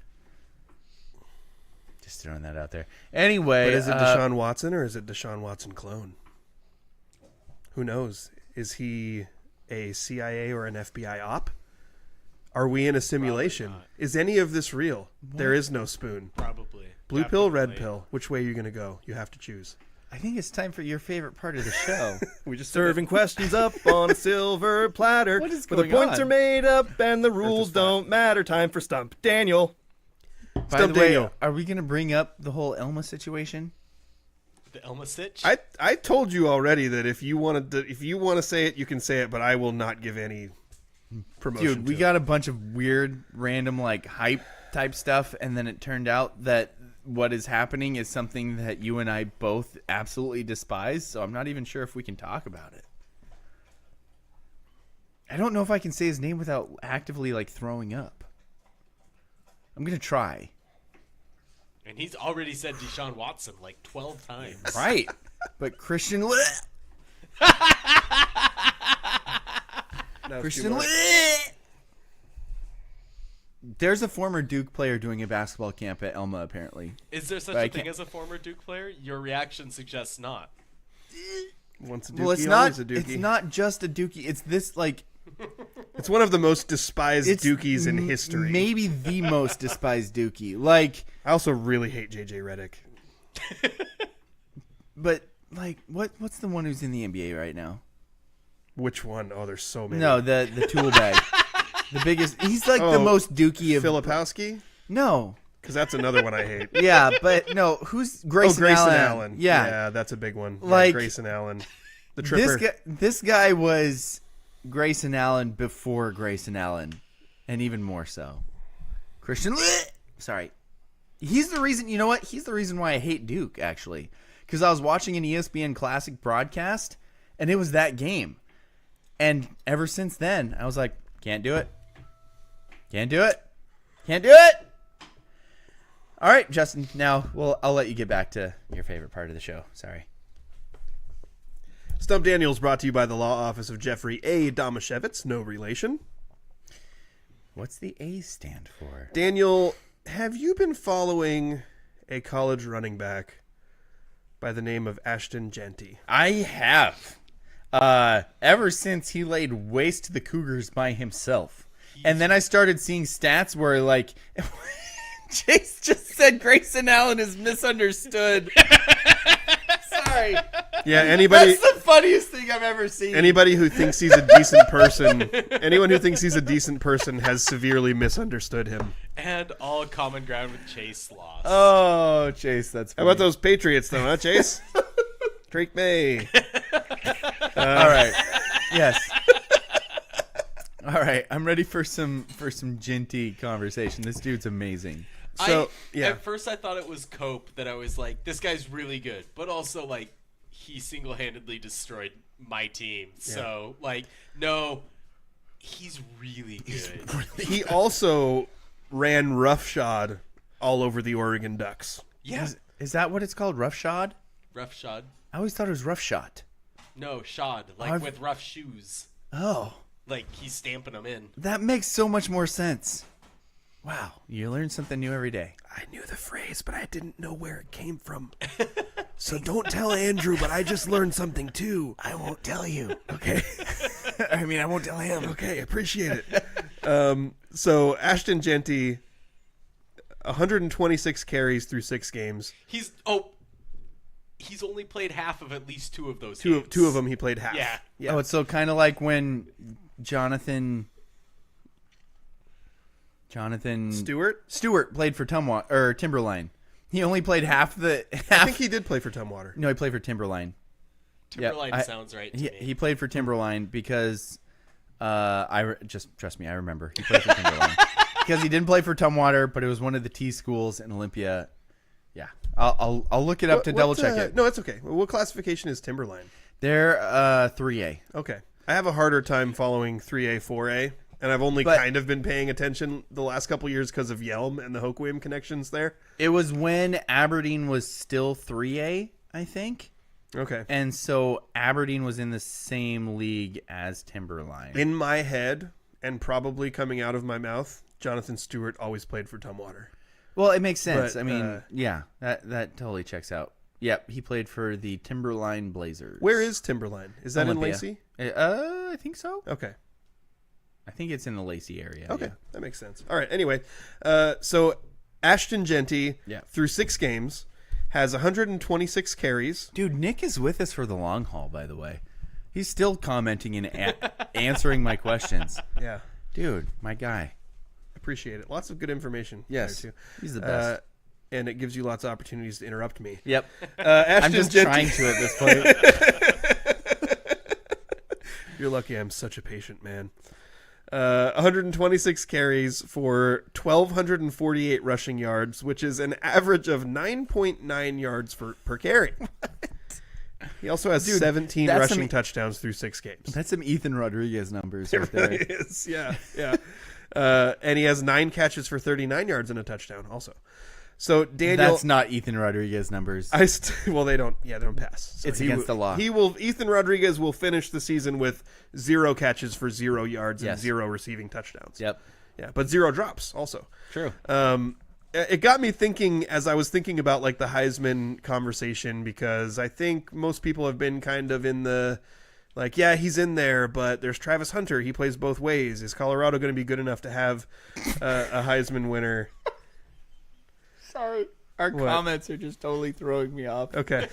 Just throwing that out there. Anyway, But is it Deshaun Watson or is it Deshaun Watson clone? Who knows? Is he a CIA or an FBI op? Are we in a simulation? Is any of this real? There is no spoon. Probably. Blue pill, red Definitely. pill. Which way are you going to go? You have to choose. I think it's time for your favorite part of the show. We just Serving questions up on a silver platter. What is where the going points on? are made up and the rules don't matter. Time for Stump Daniel. By the way, are we going to bring up the whole Elma situation? The Elma Sitch? I told you already that if you want to say it, you can say it, but I will not give any promotion. Dude, we to got a bunch of weird, random, like, hype type stuff, and then it turned out that what is happening is something that you and I both absolutely despise, so I'm not even sure if we can talk about it. I don't know if I can say his name without actively, like, throwing up. I'm going to try. And he's already said Deshaun Watson like 12 times. Right. But Christian... That was too Christian... much. There's a former Duke player doing a basketball camp at Elma, apparently. Is there such But I a thing can't- as a former Duke player? Your reaction suggests not. Once a Dookie, Well, it's always not. a Dookie. It's not just a Dookie. It's this like It's one of the most despised it's Dookies in history. Maybe the most despised Dookie. Like, I also really hate JJ Redick. but like, what's the one who's in the NBA right now? Which one? Oh, there's so many. No, the tool bag, the biggest. He's like the most Dookie of. Filipowski? No. Because that's another one I hate. Yeah, but no. Who's Grayson, Grayson Allen? Allen. Yeah. that's a big one. Yeah, Like, Grayson Allen. The tripper. This guy was Grayson Allen before Grayson Allen, and even more so. Christian, sorry, he's the reason. You know what? He's the reason why I hate Duke, actually, because I was watching an ESPN Classic broadcast, and it was that game, and ever since then, I was like, can't do it, can't do it, can't do it. All right, Justin. Now, I'll let you get back to your favorite part of the show. Sorry. Stump Daniels brought to you by the law office of Jeffrey A. Domashevitz, no relation. What's the A stand for? Daniel, have you been following a college running back by the name of Ashton Genty? I have. Ever since he laid waste to the Cougars by himself. And then I started seeing stats where, like, Chase just said Grayson Allen is misunderstood. Sorry. Yeah, anybody That's the funniest thing I've ever seen. anybody who thinks he's a decent person, anyone who thinks he's a decent person has severely misunderstood him. And all common ground with Chase lost. Oh, Chase, that's How funny. about those Patriots, though, huh, Chase? Drake May. All right. Yes. All right. I'm ready for some Genty conversation. This dude's amazing. So, yeah. At first I thought it was Cope that I was like, this guy's really good. But also, like, he single-handedly destroyed my team. So, like, no, He's really good. He also ran roughshod all over the Oregon Ducks. Yeah. Is that what it's called? Roughshod? Roughshod. I always thought it was rough shot. No, shod. Like with rough shoes. Oh. Like he's stamping them in. That makes so much more sense. Wow. You learn something new every day. I knew the phrase, but I didn't know where it came from. So don't tell Andrew, but I just learned something too. I won't tell you. Okay. I mean, I won't tell him. Okay, appreciate it. So Ashton Genty, 126 carries through 6 games. He's only played half of at least 2 of those. Two games. of them he played half. Yeah. Oh, it's so kind of like when Jonathan Stewart played for Timberline. He only played half. I think he did play for Tumwater. No, he played for Timberline. Timberline sounds right to me. He played for Timberline because just trust me, I remember he played for Timberline because he didn't play for Tumwater, but it was one of the T schools in Olympia. Yeah, I'll look it up to double check it. No, it's okay. What classification is Timberline? They're 3A. Okay, I have a harder time following 3A, 4A. And I've only kind of been paying attention the last couple years because of Yelm and the Hoquiam connections there. It was when Aberdeen was still 3A, I think. Okay. And so Aberdeen was in the same league as Timberline. In my head, and probably coming out of my mouth, Jonathan Stewart always played for Tumwater. Well, it makes sense. But, I mean, yeah, that totally checks out. Yep, he played for the Timberline Blazers. Where is Timberline? Is that Olympia. in Lacey? I think so. Okay. I think it's in the Lacey area. Okay, yeah. That makes sense. All right, anyway. So Ashton Genty, through 6 games, has 126 carries. Dude, Nick is with us for the long haul, by the way. He's still commenting and answering my questions. Yeah. Dude, my guy. Appreciate it. Lots of good information. Yes, there too. he's the best. And it gives you lots of opportunities to interrupt me. Yep. Ashton I'm just Genty. trying to at this point. You're lucky I'm such a patient man. 126 carries for 1,248 rushing yards, which is an average of 9.9 yards per carry. He also has 17 rushing touchdowns through 6 games. That's some Ethan Rodriguez numbers It right really there. is, yeah. And he has 9 catches for 39 yards and a touchdown also. So Daniel, that's not Ethan Rodriguez numbers. Well, they don't pass. So it's against the law. Ethan Rodriguez will finish the season with 0 catches for 0 yards and 0 receiving touchdowns. Yep. Yeah, but 0 drops also. True. It got me thinking as I was thinking about like the Heisman conversation, because I think most people have been kind of in the like, yeah, he's in there, but there's Travis Hunter. He plays both ways. Is Colorado going to be good enough to have a Heisman winner? Sorry. Our comments are just totally throwing me off. Okay.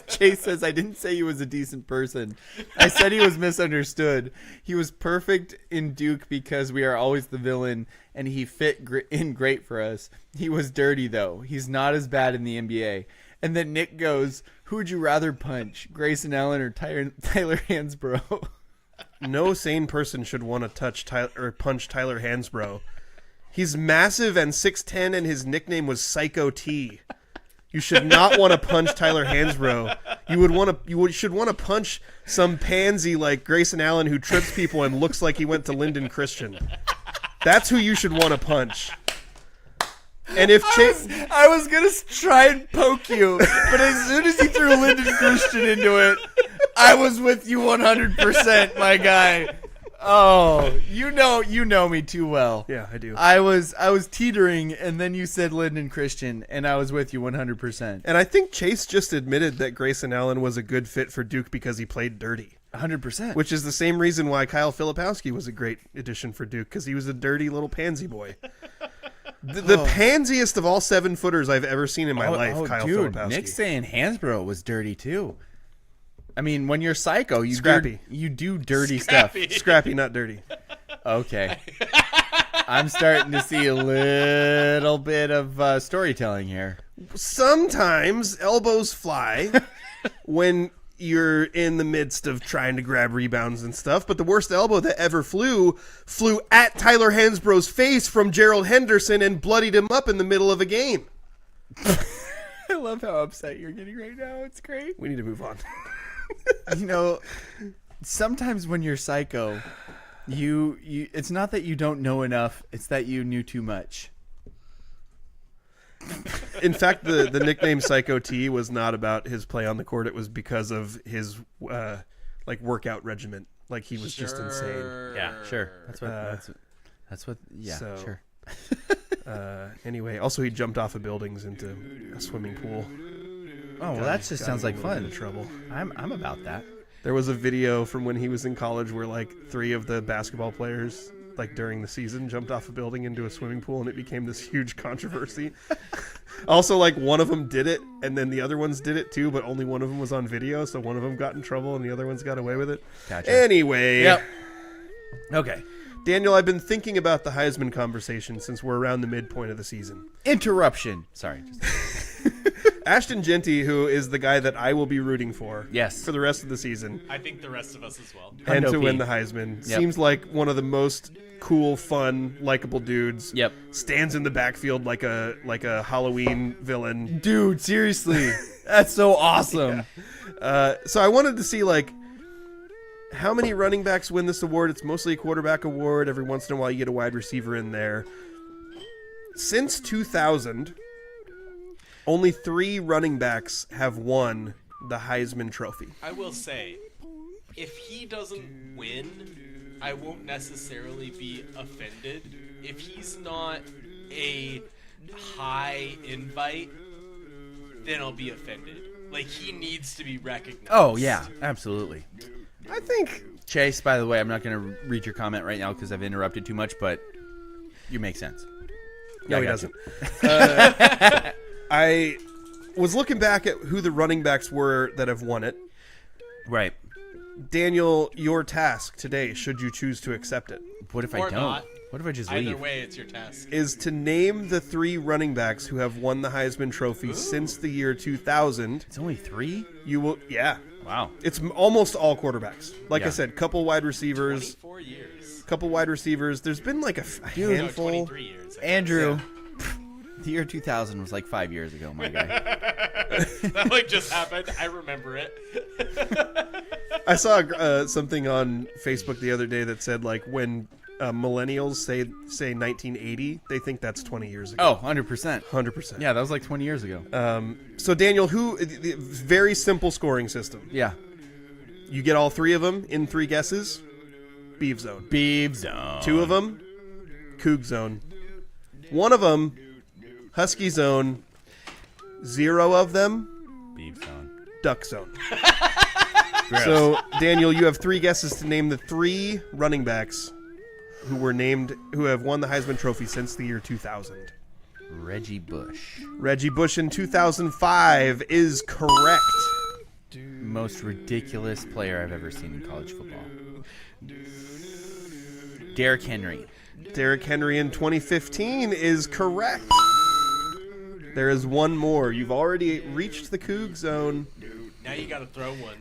Chase says, I didn't say he was a decent person. I said he was misunderstood. He was perfect in Duke because we are always the villain, and he fit in great for us. He was dirty, though. He's not as bad in the NBA. And then Nick goes, who would you rather punch, Grayson Allen or Tyler Hansbrough? No sane person should want to punch Tyler Hansbrough. He's massive and 6'10", and his nickname was Psycho T. You should not want to punch Tyler Hansbrough. You should want to punch some pansy like Grayson Allen who trips people and looks like he went to Linden Christian. That's who you should want to punch. And if I was gonna try and poke you, but as soon as he threw Linden Christian into it, I was with you 100%, my guy. Oh, you know me too well. Yeah, I do. I was teetering, and then you said Linden Christian, and I was with you 100%. And I think Chase just admitted that Grayson Allen was a good fit for Duke because he played dirty. 100%. Which is the same reason why Kyle Filipowski was a great addition for Duke, because he was a dirty little pansy boy. The pansiest of all 7-footers I've ever seen in my life, Kyle Filipowski. Nick's saying Hansbrough was dirty too. I mean, when you're psycho, you do dirty stuff. Scrappy, not dirty. Okay. I'm starting to see a little bit of storytelling here. Sometimes elbows fly when you're in the midst of trying to grab rebounds and stuff, but the worst elbow that ever flew at Tyler Hansbrough's face from Gerald Henderson and bloodied him up in the middle of a game. I love how upset you're getting right now. It's great. We need to move on. You know, sometimes when you're psycho, You. It's not that you don't know enough. It's that you knew too much. In fact, the nickname Psycho T was not about his play on the court. It was because of his workout regimen. Like he was just insane. Yeah, sure. That's what. Yeah, so, sure. Anyway, also he jumped off of buildings into a swimming pool. Oh, well, that just sounds like fun. Trouble. I'm about that. There was a video from when he was in college where like 3 of the basketball players, like during the season, jumped off a building into a swimming pool, and it became this huge controversy. Also, like one of them did it, and then the other ones did it too, but only one of them was on video, so one of them got in trouble, and the other ones got away with it. Gotcha. Anyway. Yep. Okay. Daniel, I've been thinking about the Heisman conversation since we're around the midpoint of the season. Interruption. Sorry. Ashton Genty, who is the guy that I will be rooting for for the rest of the season. I think the rest of us as well. And to win the Heisman. Yep. Seems like one of the most cool, fun, likable dudes. Yep. Stands in the backfield like a Halloween villain. Dude, seriously. That's so awesome. So I wanted to see like how many running backs win this award. It's mostly a quarterback award. Every once in a while you get a wide receiver in there. Since 2000, only 3 running backs have won the Heisman Trophy. I will say, if he doesn't win, I won't necessarily be offended. If he's not a high invite, then I'll be offended. Like, he needs to be recognized. Oh, yeah. Absolutely. I think... Chase, by the way, I'm not going to read your comment right now because I've interrupted too much, but you make sense. No, he doesn't. I was looking back at who the running backs were that have won it. Right. Daniel, your task today, should you choose to accept it, What if I Or don't? not. What if I just Either leave? way, it's your task. is to name the 3 running backs who have won the Heisman Trophy since the year 2000. It's only 3? You will, yeah. Wow. It's almost all quarterbacks. Like I Yeah. said, couple wide receivers. 24 years. Couple wide receivers. There's been like a No, handful. 23 years. Andrew, the year 2000 was like 5 years ago, my guy. That like just happened. I remember it. I saw something on Facebook the other day that said like when millennials say 1980, they think that's 20 years ago. Oh, 100%. 100%. Yeah, that was like 20 years ago. So Daniel, very simple scoring system. Yeah. You get all 3 of them in 3 guesses. Beef zone. Beef zone. 2 of them, Coug zone. 1 of them, Husky zone. 0 of them, Beef zone. Duck zone. So Daniel, you have 3 guesses to name the 3 running backs who have won the Heisman Trophy since the year 2000. Reggie Bush. Reggie Bush in 2005 is correct. Most ridiculous player I've ever seen in college football. Derrick Henry. Derrick Henry in 2015 is correct. There is 1 more. You've already reached the Coug zone. Now you got to throw one.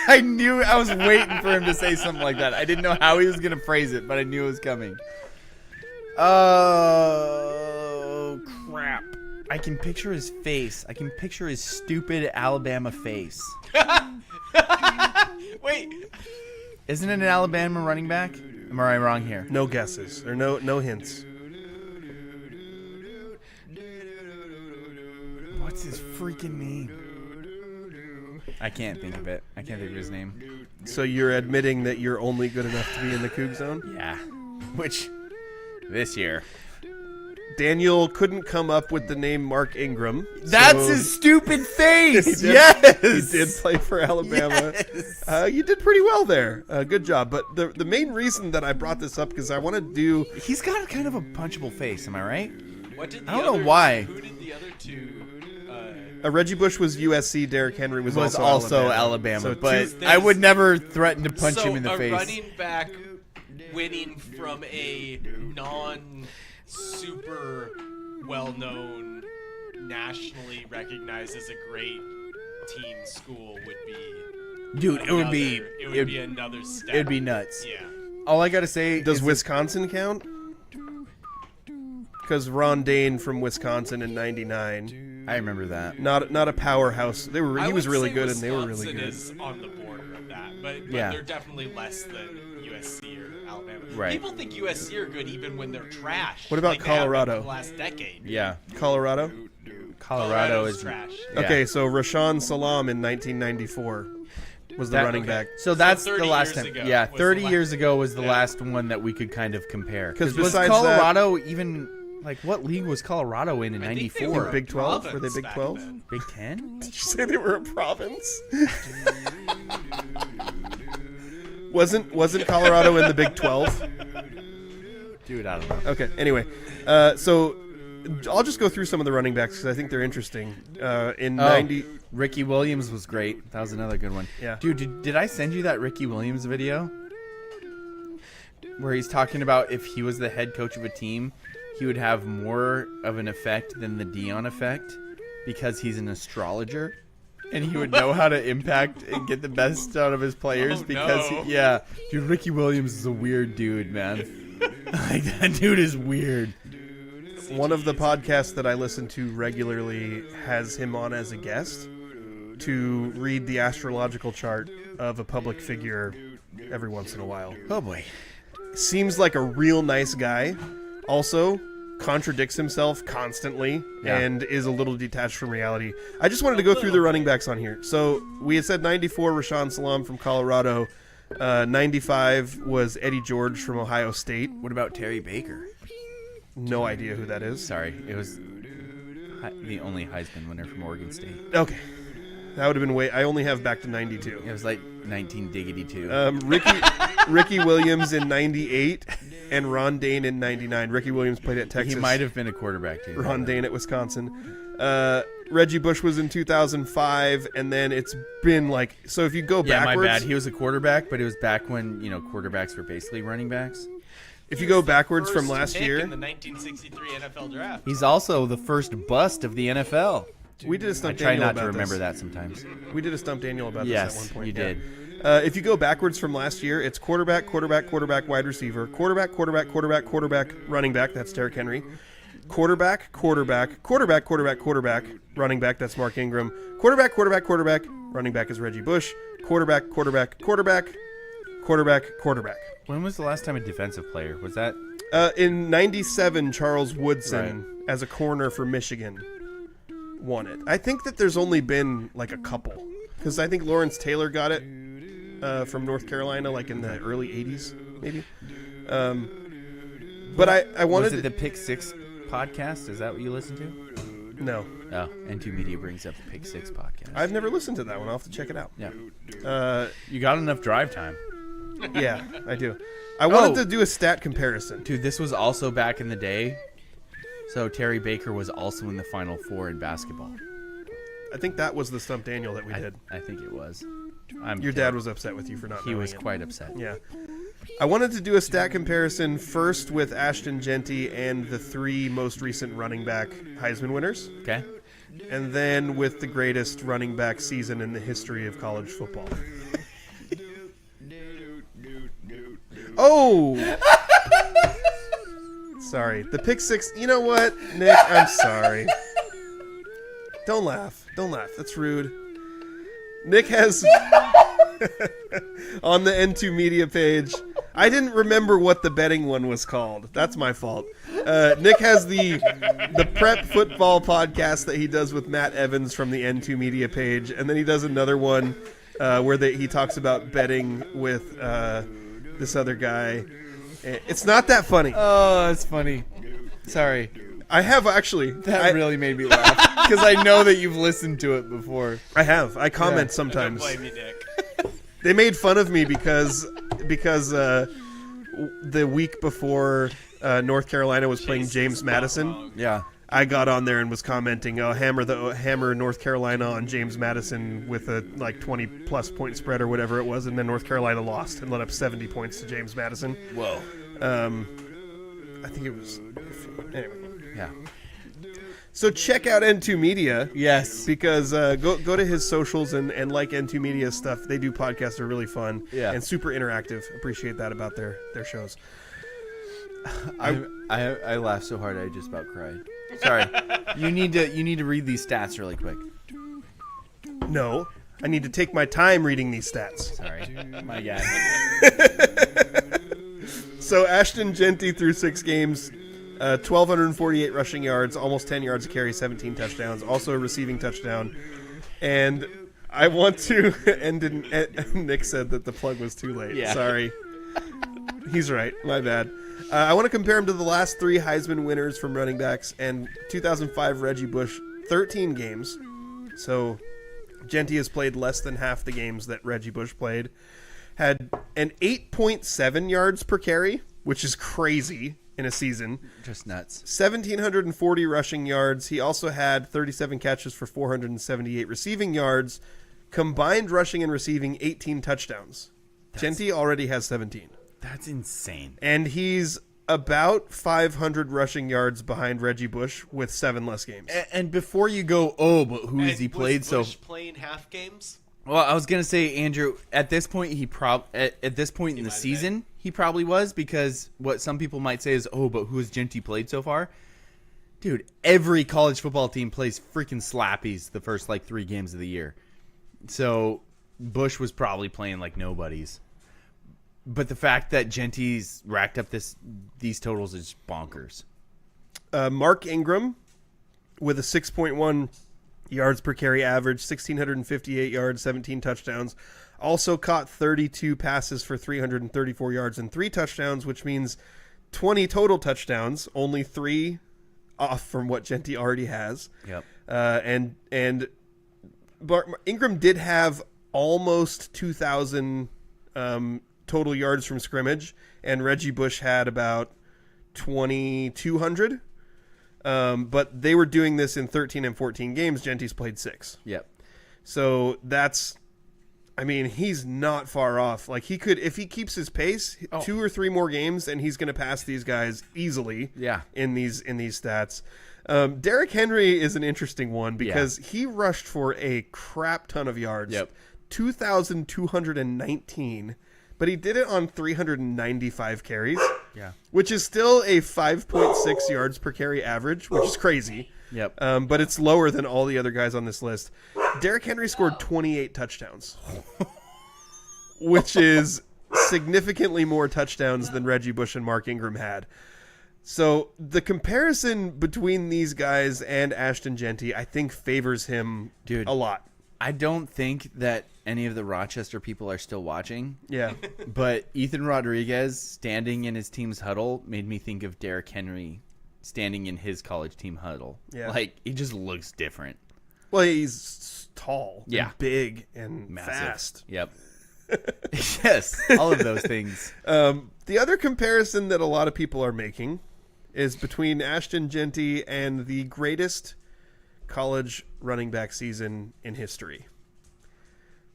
I knew I was waiting for him to say something like that. I didn't know how he was going to phrase it, but I knew it was coming. Oh, crap. I can picture his face. I can picture his stupid Alabama face. Wait. Isn't it an Alabama running back? Am I wrong here? No guesses or no hints. What's his freaking name? I can't think of it. I can't think of his name. So you're admitting that you're only good enough to be in the Coug zone? Yeah. Which, this year. Daniel couldn't come up with the name Mark Ingram. That's so his stupid face! he did, Yes! He did play for Alabama. Yes! You did pretty well there. Good job. But the main reason that I brought this up because I want to do... He's got kind of a punchable face, am I right? What did the I don't know other- why. Who did the other 2? Reggie Bush was USC. Derrick Henry was also Alabama. Alabama, So but two- I would never threaten to punch so him in the face. a running back winning from a non-super well-known, nationally recognized as a great team school would be. Dude, it would be another step. It'd be nuts. Yeah. All I gotta say Does is Wisconsin count? Because Ron Dane from Wisconsin in '99. I remember that. Not a powerhouse. He was really good, and they were really Wisconsin good. is on the border of that, but Yeah. they're definitely less than USC. USC or Alabama. Right. People think USC are good even when they're trash. What about like they have been Colorado? for the last decade. Yeah. Colorado? Colorado is trash. Yeah. Okay, so Rashawn Salam in 1994 was the running back. So that's So 30 the last years time. ago Yeah, was 30 the years ago was the Yeah. last one that we could kind of compare. 'Cause was besides Colorado even like what league was Colorado in I think they 94? were a Big 12? Were they province Big back 12? then. Big 10? Did you say they were a province? Wasn't Colorado in the Big 12? Dude, I don't know. Okay. Anyway, so I'll just go through some of the running backs because I think they're interesting. In 90, Ricky Williams was great. That was another good one. Yeah. Dude, did I send you that Ricky Williams video? Where he's talking about if he was the head coach of a team, he would have more of an effect than the Dion effect because he's an astrologer. And he would know how to impact and get the best out of his players because, no. yeah. Dude, Ricky Williams is a weird dude, man. Like, that dude is weird. one of the podcasts that I listen to regularly has him on as a guest to read the astrological chart of a public figure every once in a while. Oh, boy. Seems like a real nice guy. Also, contradicts himself constantly and is a little detached from reality. I just wanted to go through the running backs on here. So we had said 94, Rashawn Salam from Colorado. 95 was Eddie George from Ohio State. What about Terry Baker? No idea who that is. Sorry, it was the only Heisman winner from Oregon State. Okay. That would have been way... I only have back to 92. It was like 19-2. Ricky Williams in 98 and Ron Dane in 99. Ricky Williams played at Texas. He might have been a quarterback, too. Ron Dane at Wisconsin. Reggie Bush was in 2005, and then it's been like... So if you go backwards... my bad. He was a quarterback, but it was back when, quarterbacks were basically running backs. If you go backwards from First last pick year... in the 1963 NFL draft. He's also the first bust of the NFL. We did a I stump try Daniel not to about remember this. that sometimes. We did a stump Daniel about this at one point. You yeah. did. If you go backwards from last year, it's quarterback, wide receiver, quarterback, running back. That's Derrick Henry. Quarterback, running back. That's Mark Ingram. Quarterback, running back is Reggie Bush. Quarterback. When was the last time a defensive player? Was that? In 97, Charles Woodson as a corner for Michigan won it. I think that there's only been like a couple because I think Lawrence Taylor got it from North Carolina like in the early 80s maybe. But I wanted Was it the Pick Six podcast? Is that what you listen to? No. Oh, N2 Media brings up the Pick Six podcast. I've never listened to that one. I'll have to check it out. Yeah. You got enough drive time. Yeah, I do. I wanted to do a stat comparison. Dude, this was also back in the day. So Terry Baker was also in the Final Four in basketball. I think that was the Stump Daniel that we did. I think it was. Your dad was upset with you for not He knowing was it. quite upset. Yeah. I wanted to do a stat comparison first with Ashton Genty and the 3 most recent running back Heisman winners. Okay. And then with the greatest running back season in the history of college football. Oh! Sorry. The pick six. You know what, Nick? I'm sorry. Don't laugh. Don't laugh. That's rude. Nick has on the N2 Media page. I didn't remember what the betting one was called. That's my fault. Nick has the prep football podcast that he does with Matt Evans from the N2 Media page, and then he does another one where he talks about betting with this other guy. It's not that funny. Oh, that's funny. Sorry. I have actually. That really made me laugh because I know that you've listened to it before. I have. I comment sometimes. Don't blame you, Nick. They made fun of me because the week before North Carolina was playing James Madison. Yeah. I got on there and was commenting, hammer North Carolina on James Madison with a 20-plus point spread or whatever it was, and then North Carolina lost and let up 70 points to James Madison. Whoa. I think it was... Anyway. Yeah. So check out N2 Media. Yes. Because go to his socials and like N2 Media stuff. They do podcasts. They're really fun. Yeah. And super interactive. Appreciate that about their shows. I laughed so hard I just about cried. Sorry. You need to read these stats really quick. No. I need to take my time reading these stats. Sorry. My guy. So Ashton Genty through 6 games, 1,248 rushing yards, almost 10 yards a carry, 17 touchdowns, also a receiving touchdown. And I want to end in, Nick said that the plug was too late. Yeah. Sorry. He's right. My bad. I want to compare him to the last 3 Heisman winners from running backs and 2005 Reggie Bush, 13 games. So Genty has played less than half the games that Reggie Bush played. Had an 8.7 yards per carry, which is crazy in a season. Just nuts. 1,740 rushing yards. He also had 37 catches for 478 receiving yards. Combined rushing and receiving, 18 touchdowns. Genty already has 17. That's insane. And he's about 500 rushing yards behind Reggie Bush with 7 less games. And before you go, but who has he played was so? Bush playing half games? Well, I was gonna say, Andrew. At this point, at this point in the season, he probably was, because what some people might say is, but who has Genty played so far? Dude, every college football team plays freaking slappies the first 3 games of the year. So Bush was probably playing like nobody's. But the fact that Genty's racked up these totals is bonkers. Mark Ingram with a 6.1 yards per carry average, 1,658 yards, 17 touchdowns. Also caught 32 passes for 334 yards and 3 touchdowns, which means 20 total touchdowns, only 3 off from what Genty already has. Yep. And Ingram did have almost 2,000 total yards from scrimmage, and Reggie Bush had about 2,200. But they were doing this in 13 and 14 games. Genty's played 6. Yep. So he's not far off. Like, he could, if he keeps his pace, 2 or 3 more games, and he's going to pass these guys easily. Yeah. In these stats. Derrick Henry is an interesting one because he rushed for a crap ton of yards. Yep. 2,219. But he did it on 395 carries. Yeah. Which is still a 5.6 yards per carry average, which is crazy. Yep. But it's lower than all the other guys on this list. Derrick Henry scored 28 touchdowns, which is significantly more touchdowns than Reggie Bush and Mark Ingram had. So the comparison between these guys and Ashton Genty, I think, favors him a lot. I don't think that any of the Rochester people are still watching. Yeah. But Ethan Rodriguez standing in his team's huddle made me think of Derrick Henry standing in his college team huddle. Yeah. Like, he just looks different. Well, he's tall, Yeah. and big, and Massive. fast. Yep. Yes, all of those things. The other comparison that a lot of people are making is between Ashton Genty and the greatest college running back season in history,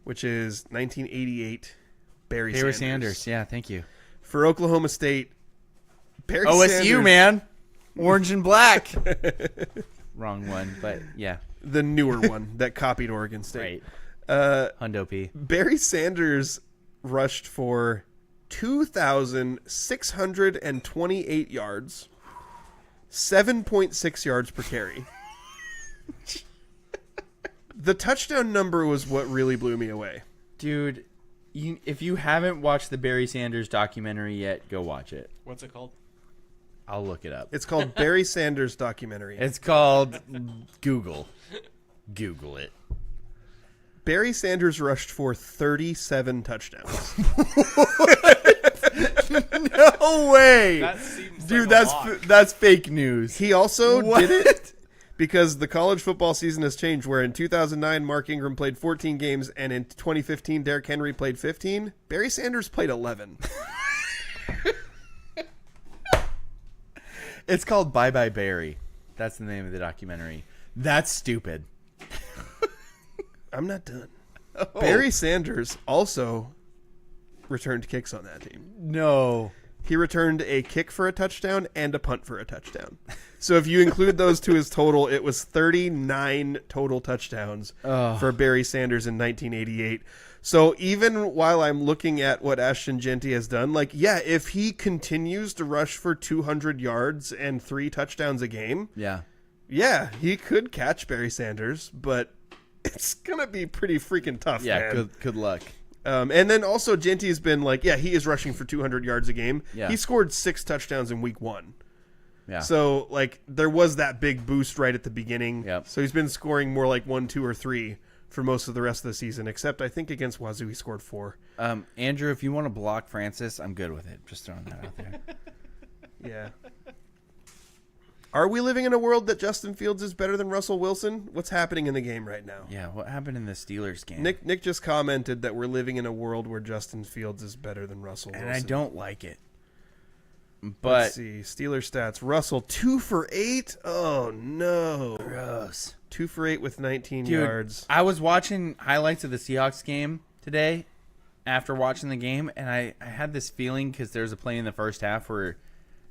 which is 1988 Barry Sanders. Yeah, thank you. For Oklahoma State, Barry OSU, Sanders, man. Orange and black. Wrong one, but yeah. the newer one that copied Oregon State. Right. Hundo P. Barry Sanders rushed for 2,628 yards, 7.6 yards per carry. The touchdown number was what really blew me away. Dude, if you haven't watched the Barry Sanders documentary yet, go watch it. What's it called? I'll look it up. It's called Barry Sanders Documentary. It's called Google. Google it. Barry Sanders rushed for 37 touchdowns. No way. That seems Dude, like a lot. that's fake news. He also What? did it because the college football season has changed, where in 2009, Mark Ingram played 14 games, and in 2015, Derrick Henry played 15. Barry Sanders played 11. It's called Bye Bye Barry. That's the name of the documentary. That's stupid. I'm not done. Barry Sanders also returned kicks on that team. No. He returned a kick for a touchdown and a punt for a touchdown. So if you include those to his total, it was 39 total touchdowns for Barry Sanders in 1988. So even while I'm looking at what Ashton Genty has done, if he continues to rush for 200 yards and 3 touchdowns a game, Yeah, he could catch Barry Sanders, but it's going to be pretty freaking tough, man. good luck. And then also Genty has been like, he is rushing for 200 yards a game. Yeah. He scored 6 touchdowns in week 1. Yeah. So, like, there was that big boost right at the beginning. Yep. So he's been scoring more like 1, 2, or 3 for most of the rest of the season, except I think against Wazoo he scored 4. Andrew, if you want to block Francis, I'm good with it. Just throwing that out there. Yeah. Are we living in a world that Justin Fields is better than Russell Wilson? What's happening in the game right now? Yeah, what happened in the Steelers game? Nick just commented that we're living in a world where Justin Fields is better than Russell Wilson. And I don't like it. Let's But see. Steelers stats. Russell, 2 for 8? Oh, no. gross. 2 for 8 with 19 Dude, yards. I was watching highlights of the Seahawks game today after watching the game, and I had this feeling because there was a play in the first half where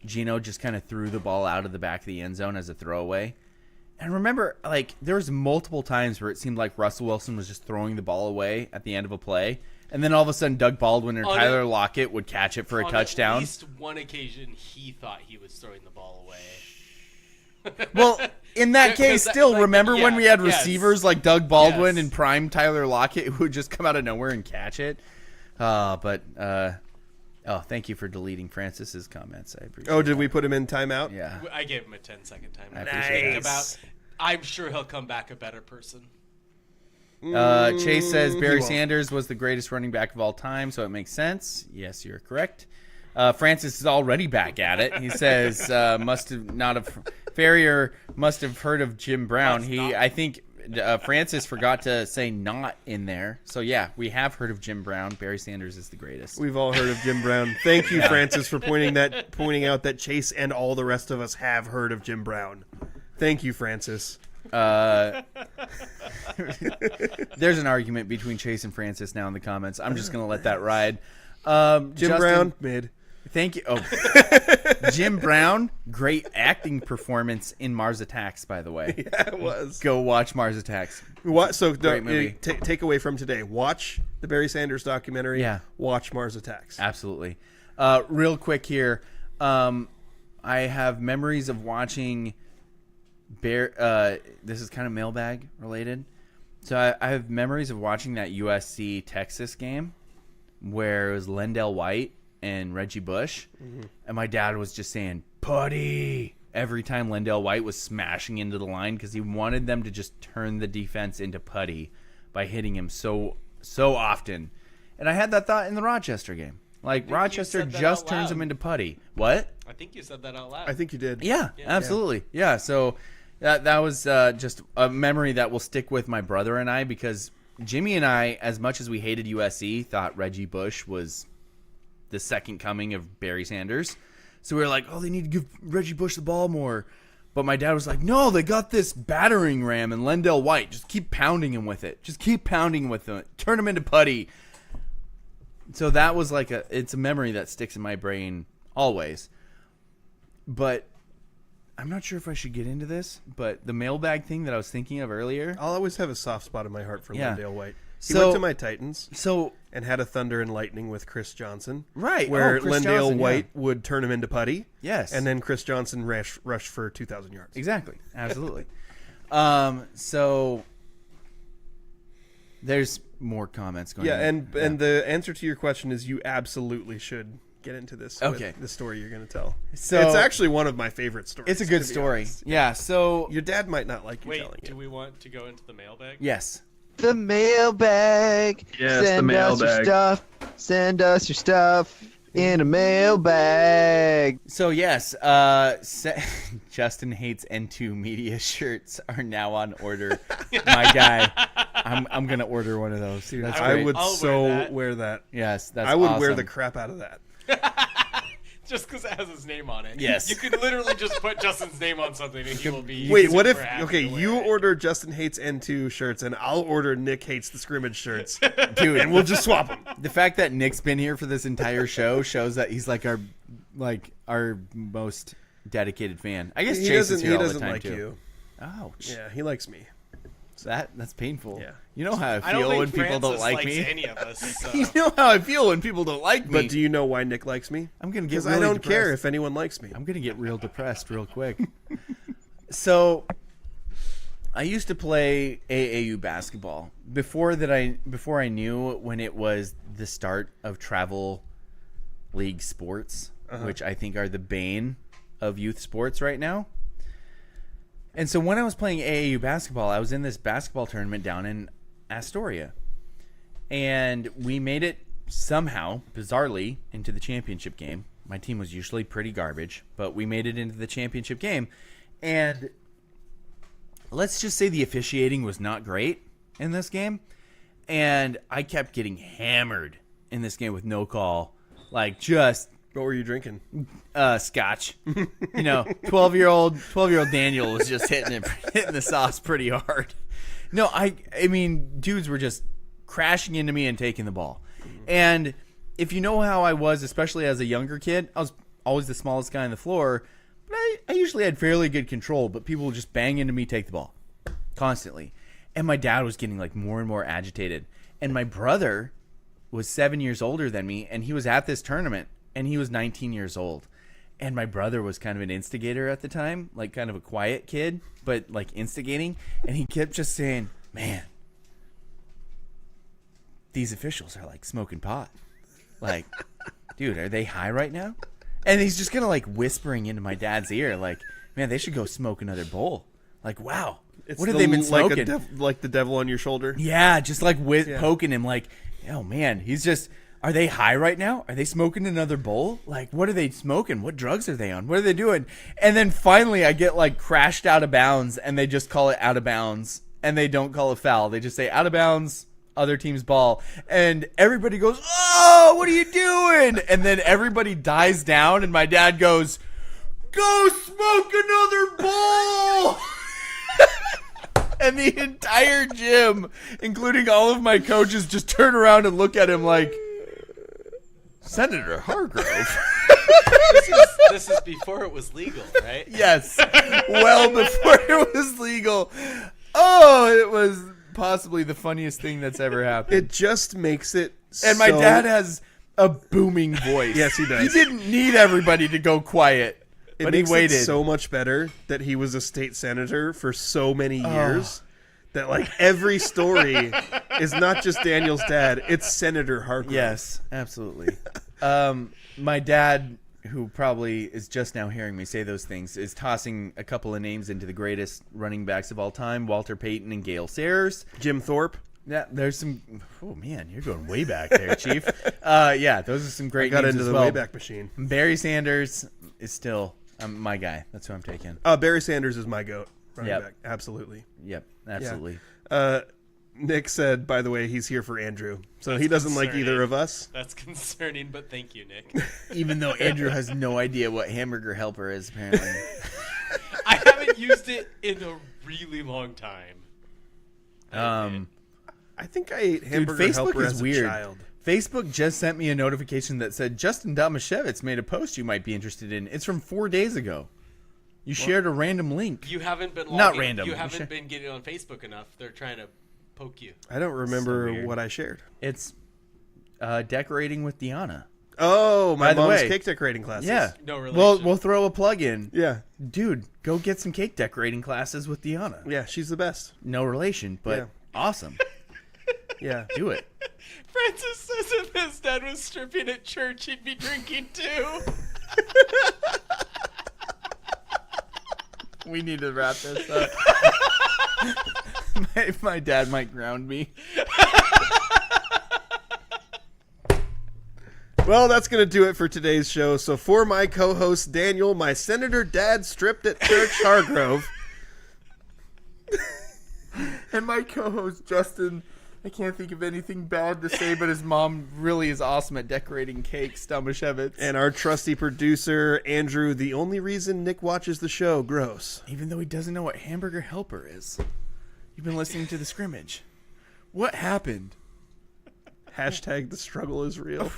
Geno just kind of threw the ball out of the back of the end zone as a throwaway. And remember, like, there was multiple times where it seemed like Russell Wilson was just throwing the ball away at the end of a play, and then all of a sudden Doug Baldwin or Tyler Lockett would catch it for a touchdown. On at least one occasion, he thought he was throwing the ball away. Well, in that case, still, remember when we had receivers like Doug Baldwin and prime Tyler Lockett who would just come out of nowhere and catch it? Thank you for deleting Francis's comments. I appreciate it. Oh, did we put him in timeout? Yeah. I gave him a 10-second time. I appreciate Nice. I'm sure he'll come back a better person. Chase says Barry won't. Sanders was the greatest running back of all time, so it makes sense. Yes, you're correct. Francis is already back at it. He says Farrier must have heard of Jim Brown. I think Francis forgot to say not in there. So yeah, we have heard of Jim Brown. Barry Sanders is the greatest. We've all heard of Jim Brown. Thank you, Francis, for pointing out that Chase and all the rest of us have heard of Jim Brown. Thank you, Francis. There's an argument between Chase and Francis now in the comments. I'm just going to let that ride. Jim Brown, mid. Thank you. Oh, Jim Brown, great acting performance in Mars Attacks, by the way. Yeah, it was. Go watch Mars Attacks. Great movie. Take away from today. Watch the Barry Sanders documentary. Yeah. Watch Mars Attacks. Absolutely. Real quick here. I have memories of watching this is kind of mailbag related. So I have memories of watching that USC Texas game where it was Lendell White and Reggie Bush. Mm-hmm. And my dad was just saying, "Putty," every time Lendell White was smashing into the line because he wanted them to just turn the defense into putty by hitting him so often. And I had that thought in the Rochester game. Like, Rochester just turns them into putty. What? I think you said that out loud. I think you did. Yeah, absolutely. Yeah, so that was just a memory that will stick with my brother and I because Jimmy and I, as much as we hated USC, thought Reggie Bush was the second coming of Barry Sanders. So we were like, oh, they need to give Reggie Bush the ball more. But my dad was like, no, they got this battering ram and Lendell White. Just keep pounding him with it. Just keep pounding with him. Turn him into putty. So that was like it's a memory that sticks in my brain always. But I'm not sure if I should get into this, but the mailbag thing that I was thinking of earlier. I'll always have a soft spot in my heart for Lendale White. He So- went to my Titans So and had a Thunder and Lightning with Chris Johnson. Right. Where Chris Lendale Johnson, White would turn him into putty. Yes. And then Chris Johnson rushed for 2,000 yards. Exactly. Absolutely. So there's more comments going on. And the answer to your question is you absolutely should get into this. Okay. With the story you're going to tell. So- it's actually one of my favorite stories. It's a good to be story. honest. Yeah. So Your dad might not like you Wait, telling do it. we want to go into the mailbag? yes. The mailbag. Yes, Send the us your mailbag. stuff. Send us your stuff in a mailbag. So yes, Justin Hates N2 media shirts are now on order. My guy, I'm gonna order one of those. That's I great. would I'll wear that. Yes, that's I would awesome. wear the crap out of that. Just because it has his name on it. Yes. You could literally just put Justin's name on something and he will be. Wait, what if? super happy Okay, to wear you it. order Justin Hates N2 shirts, and I'll order Nick Hates the Scrimmage shirts, Dude, and we'll just swap them. the fact that Nick's been here for this entire show shows that he's like our most dedicated fan. I guess He Chase is doesn't. here He all the doesn't time like too. you. Ouch. Yeah, he likes me. That's painful. Yeah. You know how I I don't feel think when people don't Francis like likes me. any of us. So. You know how I feel when people don't like me. But do you know why Nick likes me? I'm gonna get Because really I don't depressed. care if anyone likes me. I'm gonna get real depressed real quick. So I used to play AAU basketball before I knew when it was the start of travel league sports, which I think are the bane of youth sports right now. And so when I was playing AAU basketball, I was in this basketball tournament down in Astoria. And we made it somehow, bizarrely, into the championship game. My team was usually pretty garbage, but we made it into the championship game. And let's just say the officiating was not great in this game. And I kept getting hammered in this game with no call. Like, just... What were you drinking? Scotch. 12-year-old Daniel was just hitting the sauce pretty hard. No, I mean, dudes were just crashing into me and taking the ball. And if you know how I was, especially as a younger kid, I was always the smallest guy on the floor. But I usually had fairly good control, but people would just bang into me, take the ball constantly. And my dad was getting like more and more agitated. And my brother was 7 years older than me, and he was at this tournament, and he was 19 years old. And my brother was kind of an instigator at the time, like kind of a quiet kid, but like instigating. And he kept just saying, man, these officials are like smoking pot. Like, dude, are they high right now? And he's just kind of like whispering into my dad's ear, like, man, they should go smoke another bowl. Like, wow, what have they been smoking? Like the devil on your shoulder? Yeah, just like poking him like, oh man, he's just... Are they high right now? Are they smoking another bowl? Like, what are they smoking? What drugs are they on? What are they doing? And then finally I get like crashed out of bounds, and they just call it out of bounds, and they don't call it foul. They just say out of bounds, other team's ball. And everybody goes, oh, what are you doing? And then everybody dies down, and my dad goes, go smoke another bowl. And the entire gym, including all of my coaches, just turn around and look at him like, Senator Hargrove. This is before it was legal, right? Yes. Well before it was legal. Oh, it was possibly the funniest thing that's ever happened. It just makes it And my dad has a booming voice. Yes, he does. He didn't need everybody to go quiet, but he waited. It so much better that he was a state senator for so many years that like every story is not just Daniel's dad, it's Senator Hargrove. Yes, absolutely. My dad, who probably is just now hearing me say those things, is tossing a couple of names into the greatest running backs of all time, Walter Payton and Gale Sayers. Jim Thorpe. Yeah, there's some... Oh, man, you're going way back there, Chief. Yeah, those are some great names into as the well. Wayback Machine. Barry Sanders is still my guy. That's who I'm taking. Barry Sanders is my goat. Running back. Absolutely. Yep, absolutely. Yeah. Nick said, by the way, he's here for Andrew. So he doesn't like either of us. That's concerning, but thank you, Nick. Even though Andrew has no idea what hamburger helper is, apparently. I haven't used it in a really long time. I think I ate hamburger Facebook helper is as weird. a child. Facebook just sent me a notification that said Justin Domashevitz made a post you might be interested in. It's from 4 days ago. You shared a random link. You haven't been Not random. You haven't been getting on Facebook enough. They're trying to poke you. I don't remember what I shared. It's decorating with Deanna. Oh, my By the mom's way, cake decorating classes. Yeah. No relation. We'll throw a plug in. Yeah. Dude, go get some cake decorating classes with Deanna. Yeah, she's the best. No relation, but awesome. Yeah. Do it. Francis says if his dad was stripping at church, he'd be drinking too. We need to wrap this up. my dad might ground me. Well, that's going to do it for today's show. So for my co-host Daniel, my senator dad stripped at church Hargrove. And my co-host Justin, I can't think of anything bad to say, but his mom really is awesome at decorating cakes, Domashevitz. And our trusty producer, Andrew, the only reason Nick watches the show, gross. Even though he doesn't know what hamburger helper is. You've been listening to the Scrimmage. What happened? Hashtag the struggle is real.